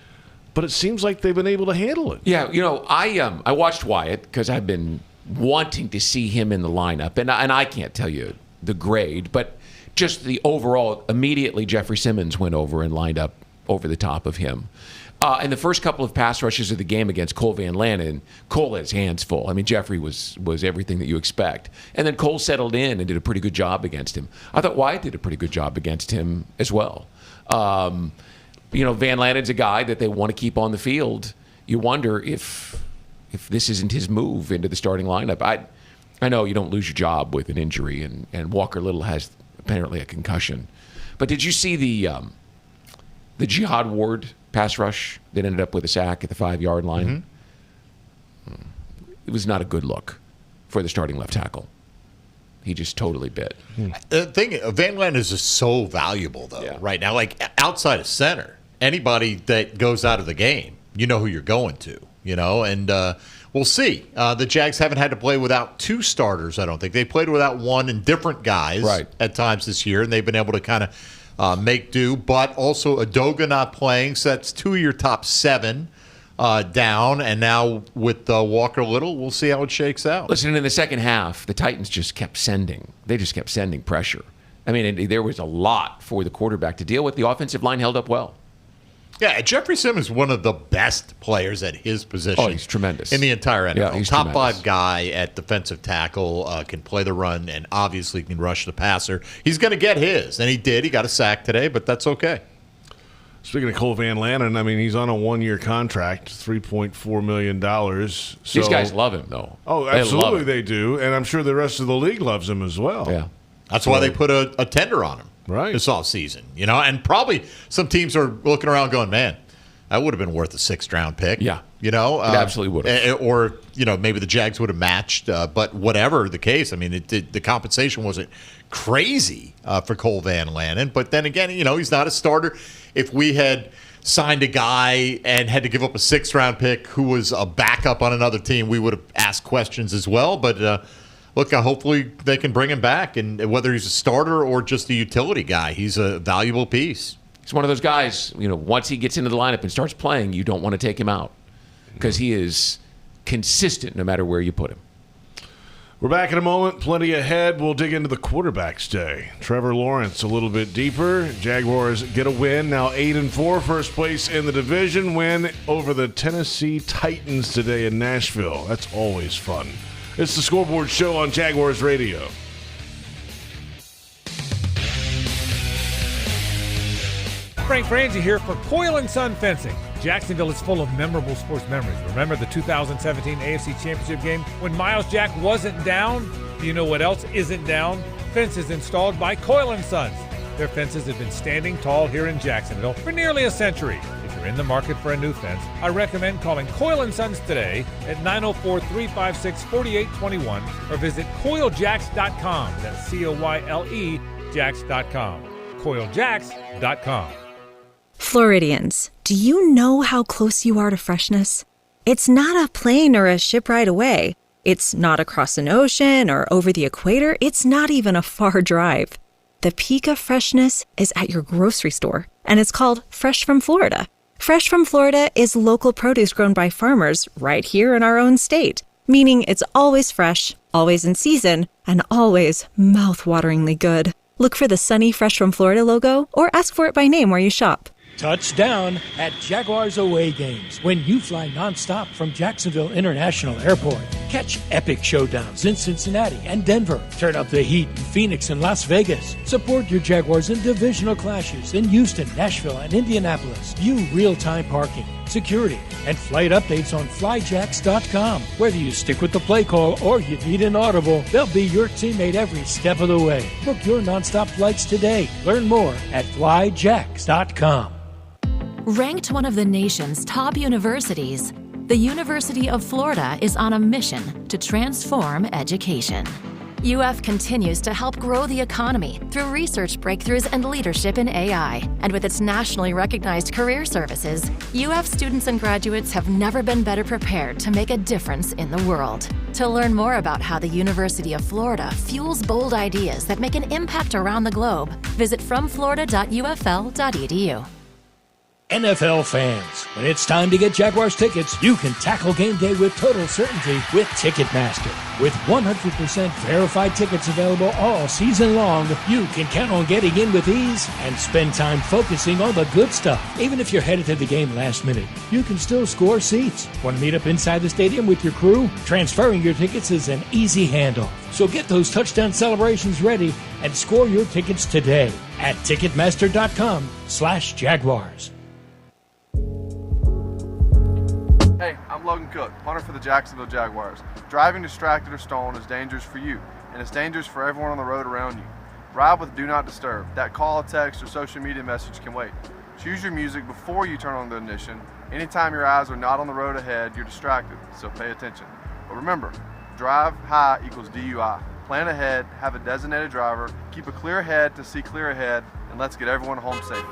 but it seems like they've been able to handle it. Yeah, I watched Wyatt because I've been wanting to see him in the lineup. And I can't tell you the grade, but just the overall, immediately Jeffrey Simmons went over and lined up over the top of him. In the first couple of pass rushes of the game against Cole Van Lanen, Cole had his hands full. I mean, Jeffrey was everything that you expect. And then Cole settled in and did a pretty good job against him. I thought Wyatt did a pretty good job against him as well. Van Lanen's a guy that they want to keep on the field. You wonder if this isn't his move into the starting lineup. I know you don't lose your job with an injury, and Walker Little has apparently a concussion. But did you see the Jihad Ward pass rush that ended up with a sack at the 5-yard line? Mm-hmm. It was not a good look for the starting left tackle. He just totally bit. The thing, Van Lanen is just so valuable, though, right now. Like, outside of center, anybody that goes out of the game, you know who you're going to, and we'll see. The Jags haven't had to play without two starters, I don't think. They played without one and different guys at times this year, and they've been able to kind of make do, but also Edoga not playing, so that's 2 of your top 7 down, and now with Walker Little, we'll see how it shakes out. Listen, in the second half, the Titans just kept sending pressure. I mean, there was a lot for the quarterback to deal with. The offensive line held up well. Yeah, Jeffrey Simmons is one of the best players at his position. Oh, he's tremendous. In the entire NFL. Yeah, he's Top tremendous. 5 guy at defensive tackle, can play the run, and obviously can rush the passer. He's going to get his, and he did. He got a sack today, but that's okay. Speaking of Cole Van Lanen, I mean, he's on a 1-year contract, $3.4 million. So, these guys love him, though. Oh, absolutely they do, and I'm sure the rest of the league loves him as well. Yeah, that's why they put a tender on him this offseason. And probably some teams are looking around going, man, that would have been worth a 6th-round pick. Yeah. It absolutely would have. Or, maybe the Jags would have matched. But whatever the case, I mean, the compensation wasn't crazy for Cole Van Lanen. But then again, he's not a starter. If we had signed a guy and had to give up a 6th-round pick who was a backup on another team, we would have asked questions as well. But, look, hopefully they can bring him back. And whether he's a starter or just a utility guy, he's a valuable piece. He's one of those guys, once he gets into the lineup and starts playing, you don't want to take him out because he is consistent no matter where you put him. We're back in a moment. Plenty ahead. We'll dig into the quarterback's day. Trevor Lawrence a little bit deeper. Jaguars get a win. Now 8-4, first place in the division. Win over the Tennessee Titans today in Nashville. That's always fun. It's the Scoreboard Show on Jaguars Radio. Frank Frangie here for Coyle & Son Fencing. Jacksonville is full of memorable sports memories. Remember the 2017 AFC Championship game when Miles Jack wasn't down? Do you know what else isn't down? Fences installed by Coyle & Sons. Their fences have been standing tall here in Jacksonville for nearly a century. If you're in the market for a new fence, I recommend calling Coyle & Sons today at 904-356-4821 or visit CoyleJacks.com. That's COYLE Jacks.com. CoyleJacks.com. Floridians, do you know how close you are to freshness? It's not a plane or a ship ride away. It's not across an ocean or over the equator. It's not even a far drive. The peak of freshness is at your grocery store, and it's called Fresh from Florida. Fresh from Florida is local produce grown by farmers right here in our own state, meaning it's always fresh, always in season, and always mouth-wateringly good. Look for the sunny Fresh from Florida logo or ask for it by name where you shop. Touchdown at Jaguars away games when you fly nonstop from Jacksonville International Airport. Catch epic showdowns in Cincinnati and Denver. Turn up the heat in Phoenix and Las Vegas. Support your Jaguars in divisional clashes in Houston, Nashville, and Indianapolis. View real-time parking, security, and flight updates on flyjacks.com. Whether you stick with the play call or you need an audible, they'll be your teammate every step of the way. Book your nonstop flights today. Learn more at flyjacks.com. Ranked one of the nation's top universities, the University of Florida is on a mission to transform education. UF continues to help grow the economy through research breakthroughs and leadership in AI. And with its nationally recognized career services, UF students and graduates have never been better prepared to make a difference in the world. To learn more about how the University of Florida fuels bold ideas that make an impact around the globe, visit fromflorida.ufl.edu. NFL fans, when it's time to get Jaguars tickets, you can tackle game day with total certainty with Ticketmaster. With 100% verified tickets available all season long, you can count on getting in with ease and spend time focusing on the good stuff. Even if you're headed to the game last minute, you can still score seats. Want to meet up inside the stadium with your crew? Transferring your tickets is an easy handoff. So get those touchdown celebrations ready and score your tickets today at Ticketmaster.com/Jaguars. Hey, I'm Logan Cook, punter for the Jacksonville Jaguars. Driving distracted or stolen is dangerous for you, and it's dangerous for everyone on the road around you. Ride with Do Not Disturb. That call, text, or social media message can wait. Choose your music before you turn on the ignition. Anytime your eyes are not on the road ahead, you're distracted, so pay attention. But remember, drive high equals DUI. Plan ahead, have a designated driver, keep a clear head to see clear ahead, and let's get everyone home safely.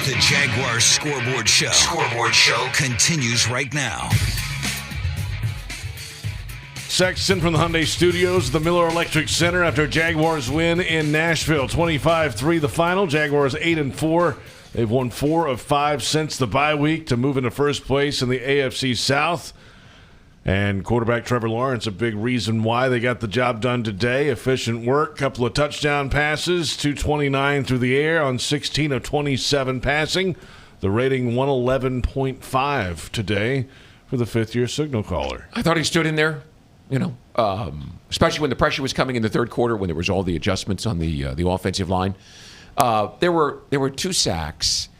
The Jaguars Scoreboard Show continues right now. Sexton from the Hyundai Studios, the Miller Electric Center after Jaguars win in Nashville. 25-3 the final. Jaguars 8-4. They've won 4 of 5 since the bye week to move into first place in the AFC South. And quarterback Trevor Lawrence, a big reason why they got the job done today. Efficient work, couple of touchdown passes, 229 through the air on 16 of 27 passing. The rating 111.5 today for the fifth-year signal caller. I thought he stood in there, especially when the pressure was coming in the third quarter, when there was all the adjustments on the offensive line. There were 2 sacks.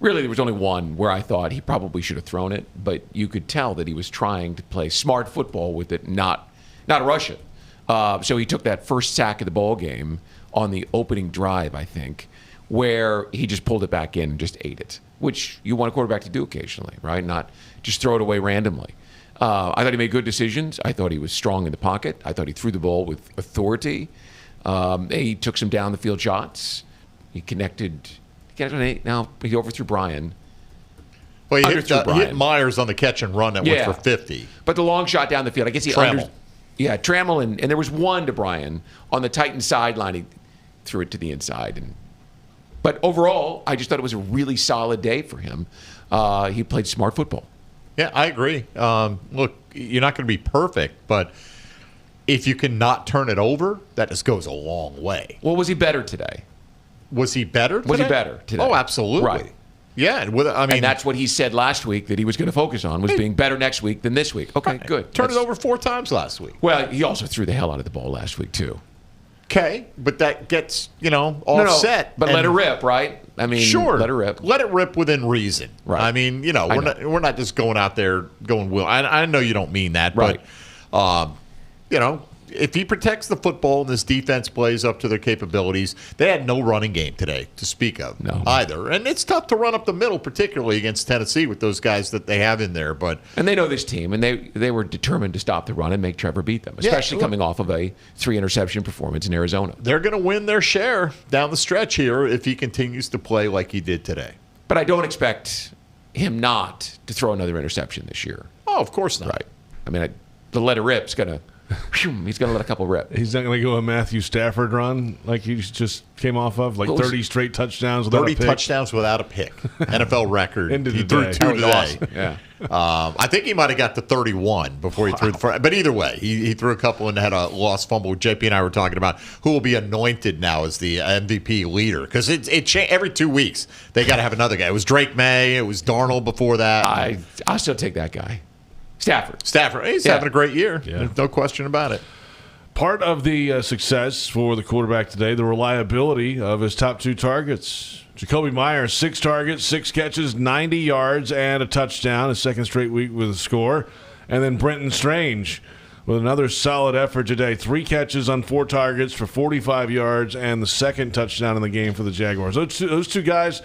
Really, there was only one where I thought he probably should have thrown it, but you could tell that he was trying to play smart football with it, not rush it. So he took that first sack of the ball game on the opening drive, I think, where he just pulled it back in and just ate it, which you want a quarterback to do occasionally, right? Not just throw it away randomly. I thought he made good decisions. I thought he was strong in the pocket. I thought he threw the ball with authority. He took some down the field shots. He connected. Now he overthrew Brian. Well, he hit Myers on the catch and run that went for 50. But the long shot down the field, I guess he Trammell. Trammell, and there was one to Brian on the Titans sideline. He threw it to the inside. But overall, I just thought it was a really solid day for him. He played smart football. Yeah, I agree. Look, you're not going to be perfect, but if you can not turn it over, that just goes a long way. Well, was he better today? Was he better today? Was he better today? Oh, absolutely. Right. Yeah, and that's what he said last week that he was going to focus on, was being better next week than this week. Okay, good. Turned it over 4 times last week. Well, he also threw the hell out of the ball last week, too. Okay, but that gets, offset. But let it rip, right? I mean, sure. Let it rip. Let it rip within reason. Right. I mean, we're not just going out there going will. I know you don't mean that, right. but, if he protects the football and this defense plays up to their capabilities, they had no running game today to speak of either. And it's tough to run up the middle, particularly against Tennessee with those guys that they have in there. And they know this team, and they were determined to stop the run and make Trevor beat them, especially coming off of a 3-interception performance in Arizona. They're going to win their share down the stretch here if he continues to play like he did today. But I don't expect him not to throw another interception this year. Oh, of course not. Right. I mean, the let it rip's going to... He's going to let a couple rip. He's not going to go a Matthew Stafford run like he just came off of, like 30 straight touchdowns without a pick. 30 touchdowns without a pick. NFL record. He threw 2 today. Awesome. Yeah. I think he might have got to 31 before he threw the first. But either way, he threw a couple and had a lost fumble. JP and I were talking about who will be anointed now as the MVP leader. Because every 2 weeks, they got to have another guy. It was Drake May. It was Darnold before that. I'll still take that guy. Stafford. He's having a great year. Yeah. There's no question about it. Part of the success for the quarterback today, the reliability of his top 2 targets. Jacoby Myers, 6 targets, 6 catches, 90 yards, and a touchdown, a second straight week with a score. And then Brenton Strange with another solid effort today. 3 catches on 4 targets for 45 yards and the second touchdown in the game for the Jaguars. Those two guys,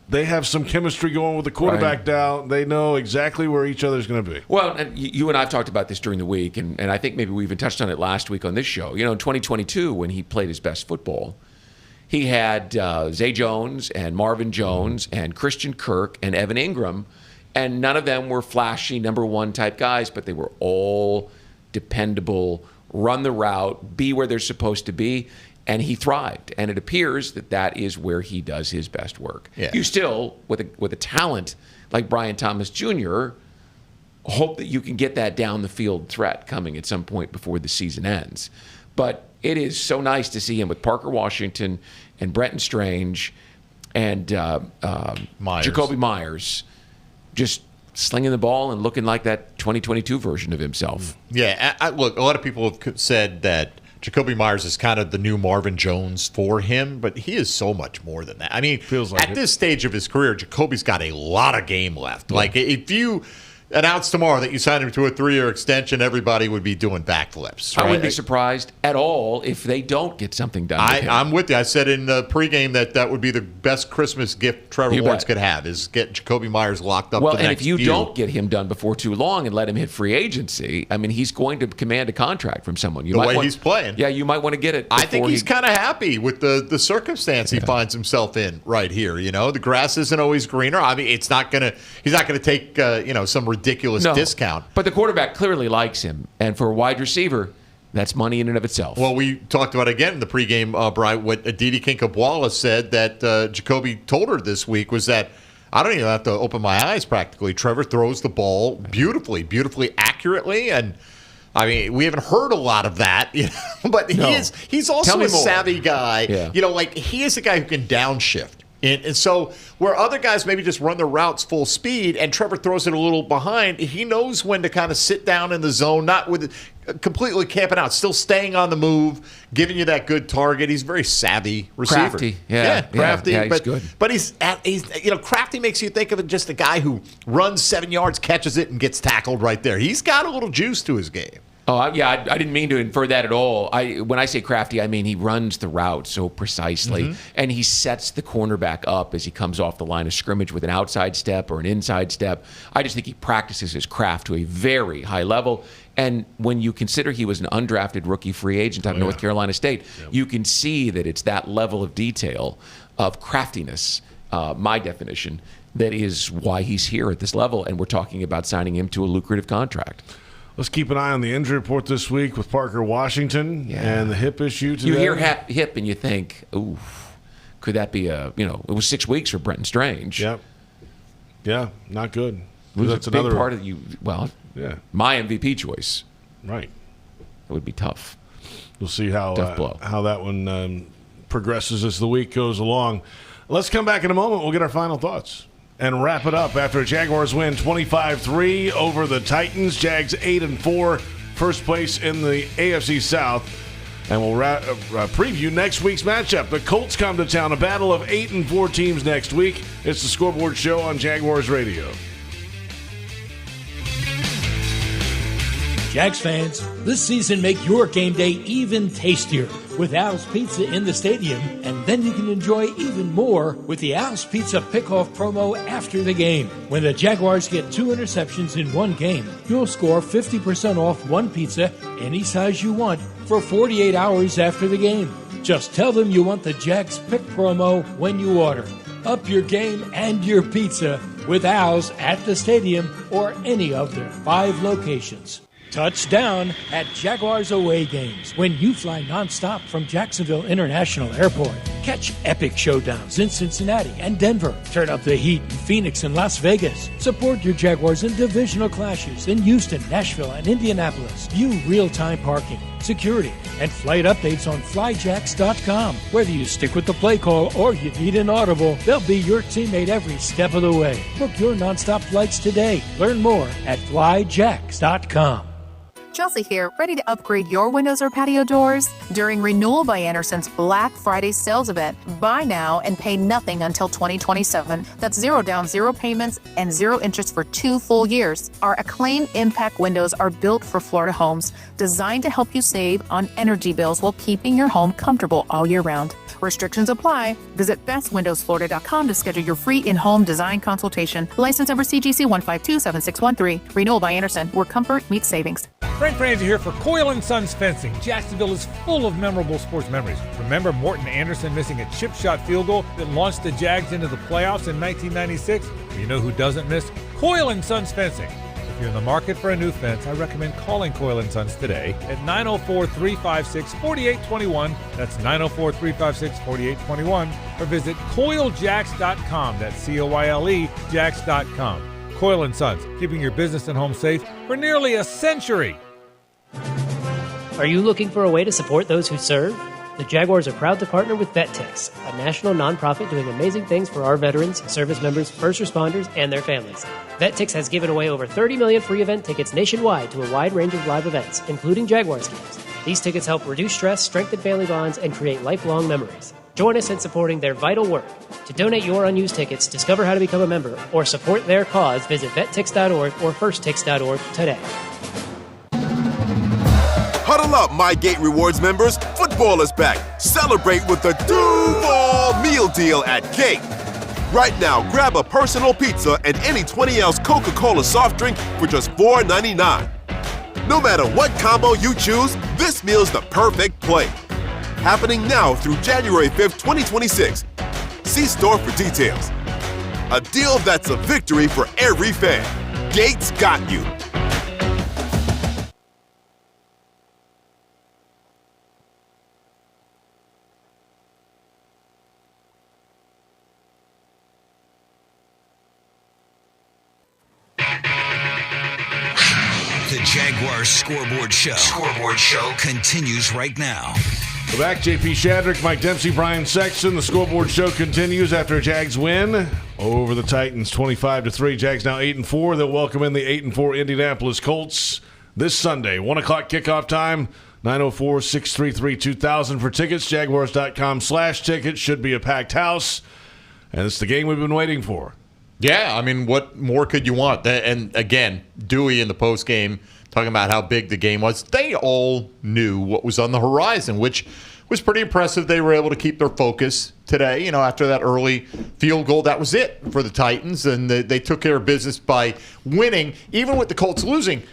they have some chemistry going with the quarterback down. They know exactly where each other's going to be. Well, and you and I have talked about this during the week, and I think maybe we even touched on it last week on this show. You know, in 2022, when he played his best football, he had Zay Jones and Marvin Jones and Christian Kirk and Evan Ingram, and none of them were flashy number 1 type guys, but they were all dependable, run the route, be where they're supposed to be. And he thrived, and it appears that is where he does his best work. Yeah. You still, with a talent like Brian Thomas Jr., hope that you can get that down the field threat coming at some point before the season ends. But it is so nice to see him with Parker Washington and Brenton Strange and Jacoby Myers just slinging the ball and looking like that 2022 version of himself. Yeah, look, a lot of people have said that Jacoby Myers is kind of the new Marvin Jones for him, but he is so much more than that. I mean, at this stage of his career, Jacoby's got a lot of game left. Yeah. Like, if you announce tomorrow that you signed him to a 3-year extension, everybody would be doing backflips. Right? I wouldn't be surprised at all if they don't get something done with him. I'm with you. I said in the pregame that would be the best Christmas gift Trevor Lawrence could have, is get Jacoby Myers locked up for the next and if you don't get him done before too long and let him hit free agency, I mean, he's going to command a contract from someone. He's playing. Yeah, you might want to get it. I think he's kind of happy with the circumstance he finds himself in right here. You know, the grass isn't always greener. I mean, he's not going to take some ridiculous discount. But the quarterback clearly likes him, and for a wide receiver, that's money in and of itself. Well, we talked about again in the pregame, Brian, what Aditi Kinkhabwala said that Jacoby told her this week was that I don't even have to open my eyes practically. Trevor throws the ball beautifully accurately, and I mean, we haven't heard a lot of that, but he's also a savvy guy. Yeah. You know, like he is a guy who can downshift. And so where other guys maybe just run their routes full speed and Trevor throws it a little behind, he knows when to kind of sit down in the zone, not with completely camping out, still staying on the move, giving you that good target. He's a very savvy receiver. Crafty. Crafty. Yeah, he's good. But he's crafty makes you think of it just a guy who runs 7 yards, catches it, and gets tackled right there. He's got a little juice to his game. Oh, yeah, I didn't mean to infer that at all. When I say crafty, I mean he runs the route so precisely, and he sets the cornerback up as he comes off the line of scrimmage with an outside step or an inside step. I just think he practices his craft to a very high level, and when you consider he was an undrafted rookie free agent out of North Carolina State, you can see that it's that level of detail, of craftiness, my definition, that is why he's here at this level, and we're talking about signing him to a lucrative contract. Let's keep an eye on the injury report this week with Parker Washington and the hip issue today. You hear hip and you think, ooh, could that be it was 6 weeks for Brenton Strange. Yep. Yeah, not good. That's another part of my MVP choice. Right. It would be tough. We'll see how that one progresses as the week goes along. Let's come back in a moment. We'll get our final thoughts and wrap it up after a Jaguars win 25-3 over the Titans. Jags 8-4, first place in the AFC South. And we'll preview next week's matchup. The Colts come to town, a battle of 8-4 teams next week. It's the Scoreboard Show on Jaguars Radio. Jags fans, this season make your game day even tastier with Al's Pizza in the stadium, and then you can enjoy even more with the Al's Pizza Pickoff promo after the game. When the Jaguars get 2 interceptions in one game, you'll score 50% off one pizza, any size you want, for 48 hours after the game. Just tell them you want the Jags Pick promo when you order. Up your game and your pizza with Al's at the stadium or any of their 5 locations. Touchdown at Jaguars away games when you fly nonstop from Jacksonville International Airport. Catch epic showdowns in Cincinnati and Denver. Turn up the heat in Phoenix and Las Vegas. Support your Jaguars in divisional clashes in Houston, Nashville, and Indianapolis. View real-time parking, security, and flight updates on flyjacks.com. Whether you stick with the play call or you need an audible, they'll be your teammate every step of the way. Book your nonstop flights today. Learn more at flyjacks.com. Chelsea here, ready to upgrade your windows or patio doors? During Renewal by Anderson's Black Friday sales event, buy now and pay nothing until 2027. That's 0 down, 0 payments, and 0 interest for 2 full years. Our acclaimed impact windows are built for Florida homes, designed to help you save on energy bills while keeping your home comfortable all year round. Restrictions apply. Visit bestwindowsflorida.com to schedule your free in-home design consultation. License number CGC 1527613. Renewal by Anderson, where comfort meets savings. Frank Franzi here for Coyle & Sons Fencing. Jacksonville is full of memorable sports memories. Remember Morton Anderson missing a chip-shot field goal that launched the Jags into the playoffs in 1996? Well, you know who doesn't miss? Coyle & Sons Fencing. If you're in the market for a new fence, I recommend calling Coyle & Sons today at 904-356-4821. That's 904-356-4821. Or visit CoyleJacks.com. That's C-O-Y-L-E, Jacks.com. Coyle & Sons, keeping your business and home safe for nearly a century. Are you looking for a way to support those who serve? The Jaguars are proud to partner with VetTix, a national nonprofit doing amazing things for our veterans, service members, first responders, and their families. VetTix has given away over 30 million free event tickets nationwide to a wide range of live events, including Jaguars games. These tickets help reduce stress, strengthen family bonds, and create lifelong memories. Join us in supporting their vital work. To donate your unused tickets, discover how to become a member, or support their cause, visit vettix.org or firsttix.org today. Huddle up, MyGate Rewards members. Football is back. Celebrate with the Duval Meal Deal at Gate. Right now, grab a personal pizza and any 20-ounce Coca-Cola soft drink for just $4.99. No matter what combo you choose, this meal's the perfect play. Happening now through January 5th, 2026. See store for details. A deal that's a victory for every fan. Gates got you. The Jaguars Scoreboard Show continues right now. We're back. J.P. Shadrick, Mike Dempsey, Brian Sexton. The Scoreboard Show continues after a Jags win over the Titans 25-3. Jags now 8-4. They'll welcome in the 8-4 Indianapolis Colts this Sunday. 1 o'clock kickoff time. 904-633-2000 for tickets. Jaguars.com/tickets. Should be a packed house. And it's the game we've been waiting for. Yeah, I mean, what more could you want? And again, Dewey in the postgame talking about how big the game was. They all knew what was on the horizon, which was pretty impressive. They were able to keep their focus today. You know, after that early field goal, that was it for the Titans, and they took care of business by winning, even with the Colts losing.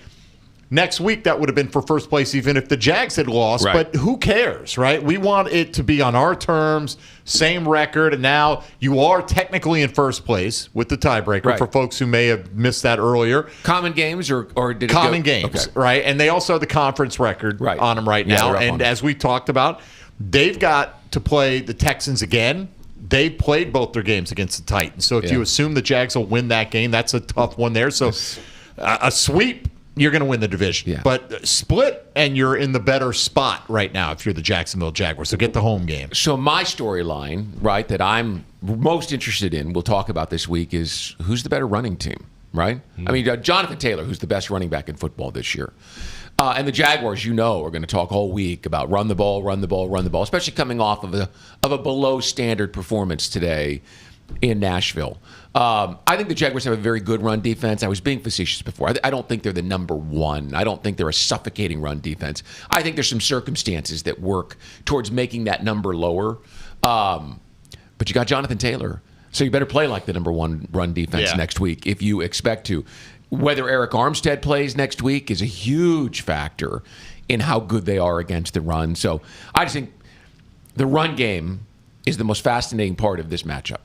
Next week, that would have been for first place even if the Jags had lost. Right. But who cares, right? We want it to be on our terms, same record, and now you are technically in first place with the tiebreaker for folks who may have missed that earlier. Common games or did it Common games, right? And they also have the conference record on them right now. And as we talked about, they've got to play the Texans again. They played both their games against the Titans. So if you assume the Jags will win that game, that's a tough one there. So a sweep, you're going to win the division. Yeah. But split, and you're in the better spot right now if you're the Jacksonville Jaguars. So get the home game. So my storyline, right, that I'm most interested in, we'll talk about this week, is who's the better running team, right? Mm-hmm. I mean, Jonathan Taylor, who's the best running back in football this year. And the Jaguars, are going to talk all week about run the ball, especially coming off of a below-standard performance today. in Nashville. I think the Jaguars have a very good run defense. I was being facetious before. I don't think they're the number one. I don't think they're a suffocating run defense. I think there's some circumstances that work towards making that number lower. But you got Jonathan Taylor, so you better play like the number one run defense next week if you expect to. Whether Eric Armstead plays next week is a huge factor in how good they are against the run. So I just think the run game is the most fascinating part of this matchup.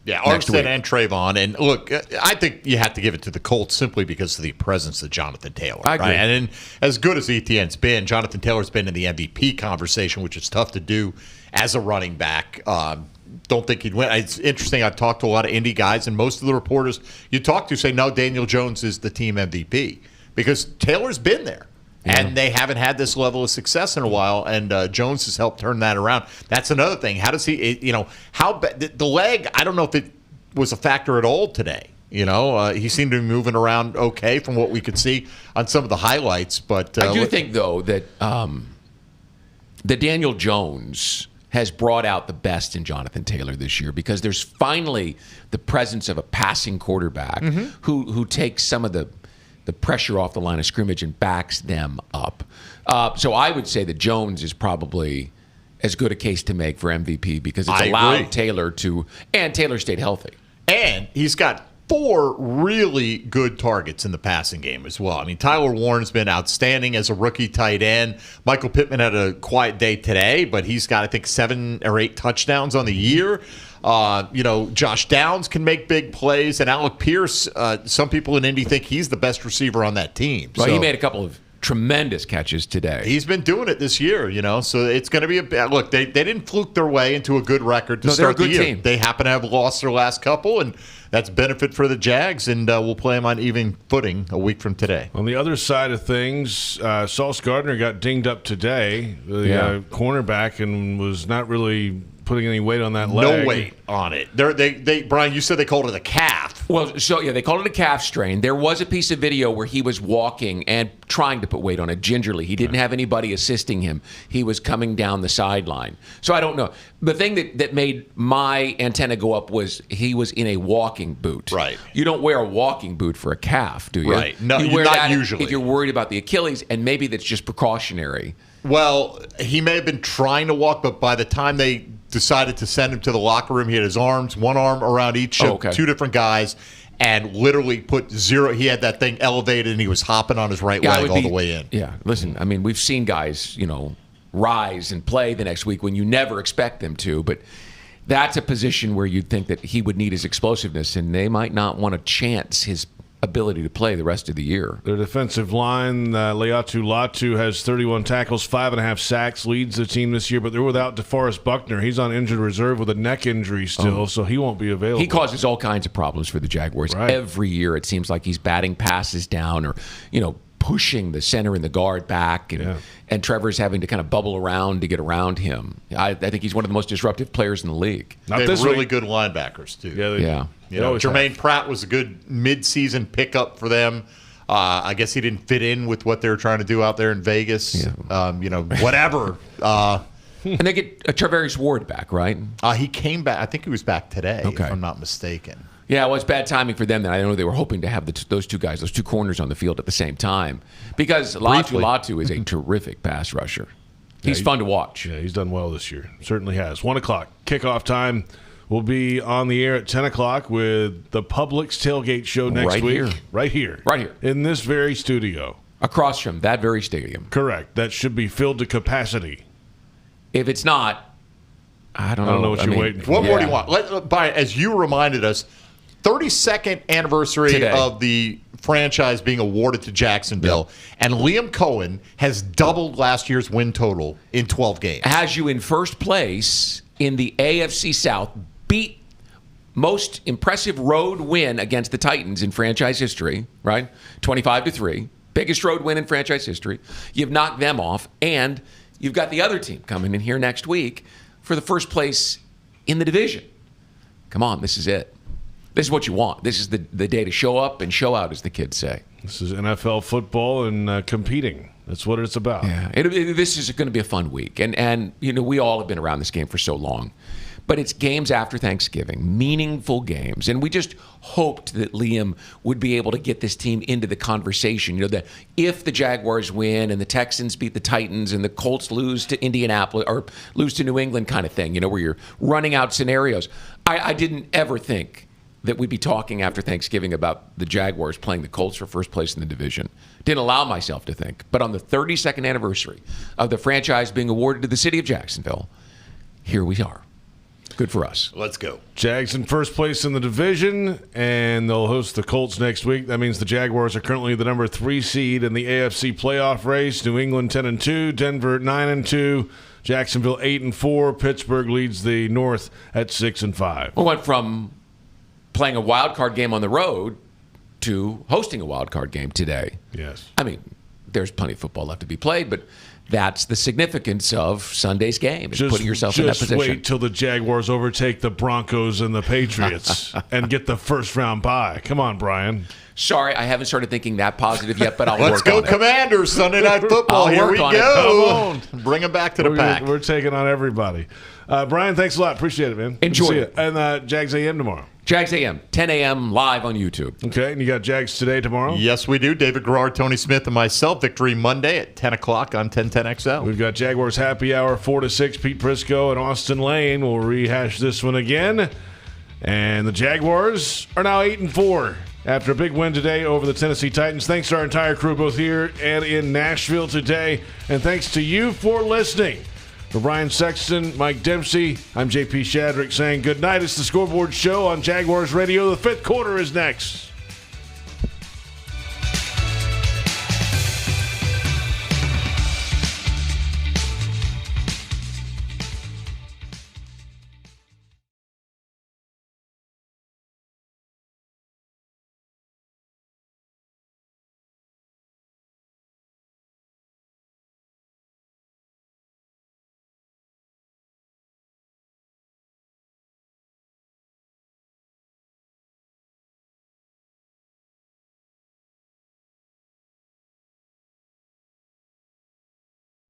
Yeah, Armstead and Trayvon. And look, I think you have to give it to the Colts simply because of the presence of Jonathan Taylor. I agree. Right? And as good as Etienne's been, Jonathan Taylor's been in the MVP conversation, which is tough to do as a running back. Don't think he'd win. It's interesting. I've talked to a lot of Indy guys, and most of the reporters you talk to say, no, Daniel Jones is the team MVP because Taylor's been there. And they haven't had this level of success in a while, and Jones has helped turn that around. That's another thing. How does he, the leg, I don't know if it was a factor at all today. He seemed to be moving around okay from what we could see on some of the highlights. But I do think, though, that Daniel Jones has brought out the best in Jonathan Taylor this year because there's finally the presence of a passing quarterback who takes some of the pressure off the line of scrimmage and backs them up. So I would say that Jones is probably as good a case to make for MVP because it's allowed Taylor to, and Taylor stayed healthy. And he's got 4 really good targets in the passing game as well. I mean, Tyler Warren's been outstanding as a rookie tight end. Michael Pittman had a quiet day today, but he's got, I think, 7 or 8 touchdowns on the year. Josh Downs can make big plays, and Alec Pierce, some people in Indy think he's the best receiver on that team. Well, he made a couple of tremendous catches today. He's been doing it this year, so it's going to be look, they didn't fluke their way into a good record to start the year. Team. They happen to have lost their last couple, and that's benefit for the Jags, and we'll play them on even footing a week from today. On the other side of things, Sauce Gardner got dinged up today, the cornerback, and was not really putting any weight on that leg. No weight on it. They Brian, you said they called it a calf. Well, they called it a calf strain. There was a piece of video where he was walking and trying to put weight on it gingerly. He didn't have anybody assisting him. He was coming down the sideline. So I don't know. The thing that made my antenna go up was he was in a walking boot. Right. You don't wear a walking boot for a calf, do you? Right. No, you wear not that usually. if you're worried about the Achilles, and maybe that's just precautionary. Well, he may have been trying to walk, but by the time they decided to send him to the locker room, he had his arms, one arm around each of 2 different guys, and literally put 0. He had that thing elevated, and he was hopping on his right leg all the way in. Yeah, listen, I mean, we've seen guys, rise and play the next week when you never expect them to, but that's a position where you'd think that he would need his explosiveness, and they might not want to chance his ability to play the rest of the year. Their defensive line, Leatu Latu, has 31 tackles, 5.5 sacks, leads the team this year, but they're without DeForest Buckner. He's on injured reserve with a neck injury still, so he won't be available. He causes all kinds of problems for the Jaguars. Right. Every year it seems like he's batting passes down or, pushing the center and the guard back, and Trevor's having to kind of bubble around to get around him. I think he's one of the most disruptive players in the league. They have really good linebackers, too. Yeah. Jermaine Pratt was a good mid-season pickup for them. I guess he didn't fit in with what they were trying to do out there in Vegas. Whatever. And they get Travarius Ward back, right? He came back. I think he was back today, if I'm not mistaken. Yeah, well, it's bad timing for them. Then I know they were hoping to have those 2 guys, those 2 corners on the field at the same time, because Latu is a terrific pass rusher. He's fun to watch. Yeah, he's done well this year. Certainly has. 1 o'clock kickoff time. We'll be on the air at 10 o'clock with the Publix Tailgate Show next week. Right here. In this very studio. Across from that very stadium. Correct. That should be filled to capacity. If it's not, I don't know what you're waiting for. What more do you want? As you reminded us, 32nd anniversary of the franchise being awarded to Jacksonville, and Liam Cohen has doubled last year's win total in 12 games. Has you in first place in the AFC South, beat most impressive road win against the Titans in franchise history, right? 25-3, biggest road win in franchise history. You've knocked them off, and you've got the other team coming in here next week for the first place in the division. Come on, this is it. This is what you want. This is the day to show up and show out, as the kids say. This is NFL football and competing. That's what it's about. Yeah, this is going to be a fun week. And we all have been around this game for so long. But it's games after Thanksgiving, meaningful games. And we just hoped that Liam would be able to get this team into the conversation. You know, that if the Jaguars win and the Texans beat the Titans and the Colts lose to Indianapolis or lose to New England kind of thing, you know, where you're running out scenarios. I didn't ever think that we'd be talking after Thanksgiving about the Jaguars playing the Colts for first place in the division. Didn't allow myself to think. But on the 32nd anniversary of the franchise being awarded to the city of Jacksonville, here we are. Good for us. Let's go. Jags in first place in the division, and they'll host the Colts next week. That means the Jaguars are currently the number 3 seed in the AFC playoff race. New England 10-2, Denver 9-2, Jacksonville 8-4. Pittsburgh leads the North at 6-5. We went from playing a wild card game on the road to hosting a wild card game today. Yes. I mean, there's plenty of football left to be played, but that's the significance of Sunday's game, is putting yourself in that position. Just wait till the Jaguars overtake the Broncos and the Patriots and get the first-round bye. Come on, Brian. Sorry, I haven't started thinking that positive yet, but I'll Let's work on it. go Commanders, Sunday Night Football. Here we go. Bring them back to the pack. We're taking on everybody. Brian, thanks a lot. Appreciate it, man. Enjoy it. And Jags AM tomorrow. Jags AM, 10 a.m. live on YouTube. Okay, and you got Jags Today tomorrow? Yes, we do. David Garrard, Tony Smith, and myself. Victory Monday at 10 o'clock on 1010XL. We've got Jaguars Happy Hour, 4 to 6. Pete Prisco and Austin Lane will rehash this one again. And the Jaguars are now 8-4 after a big win today over the Tennessee Titans. Thanks to our entire crew both here and in Nashville today. And thanks to you for listening. For Brian Sexton, Mike Dempsey, I'm J.P. Shadrick saying good night. It's the Scoreboard Show on Jaguars Radio. The fifth quarter is next.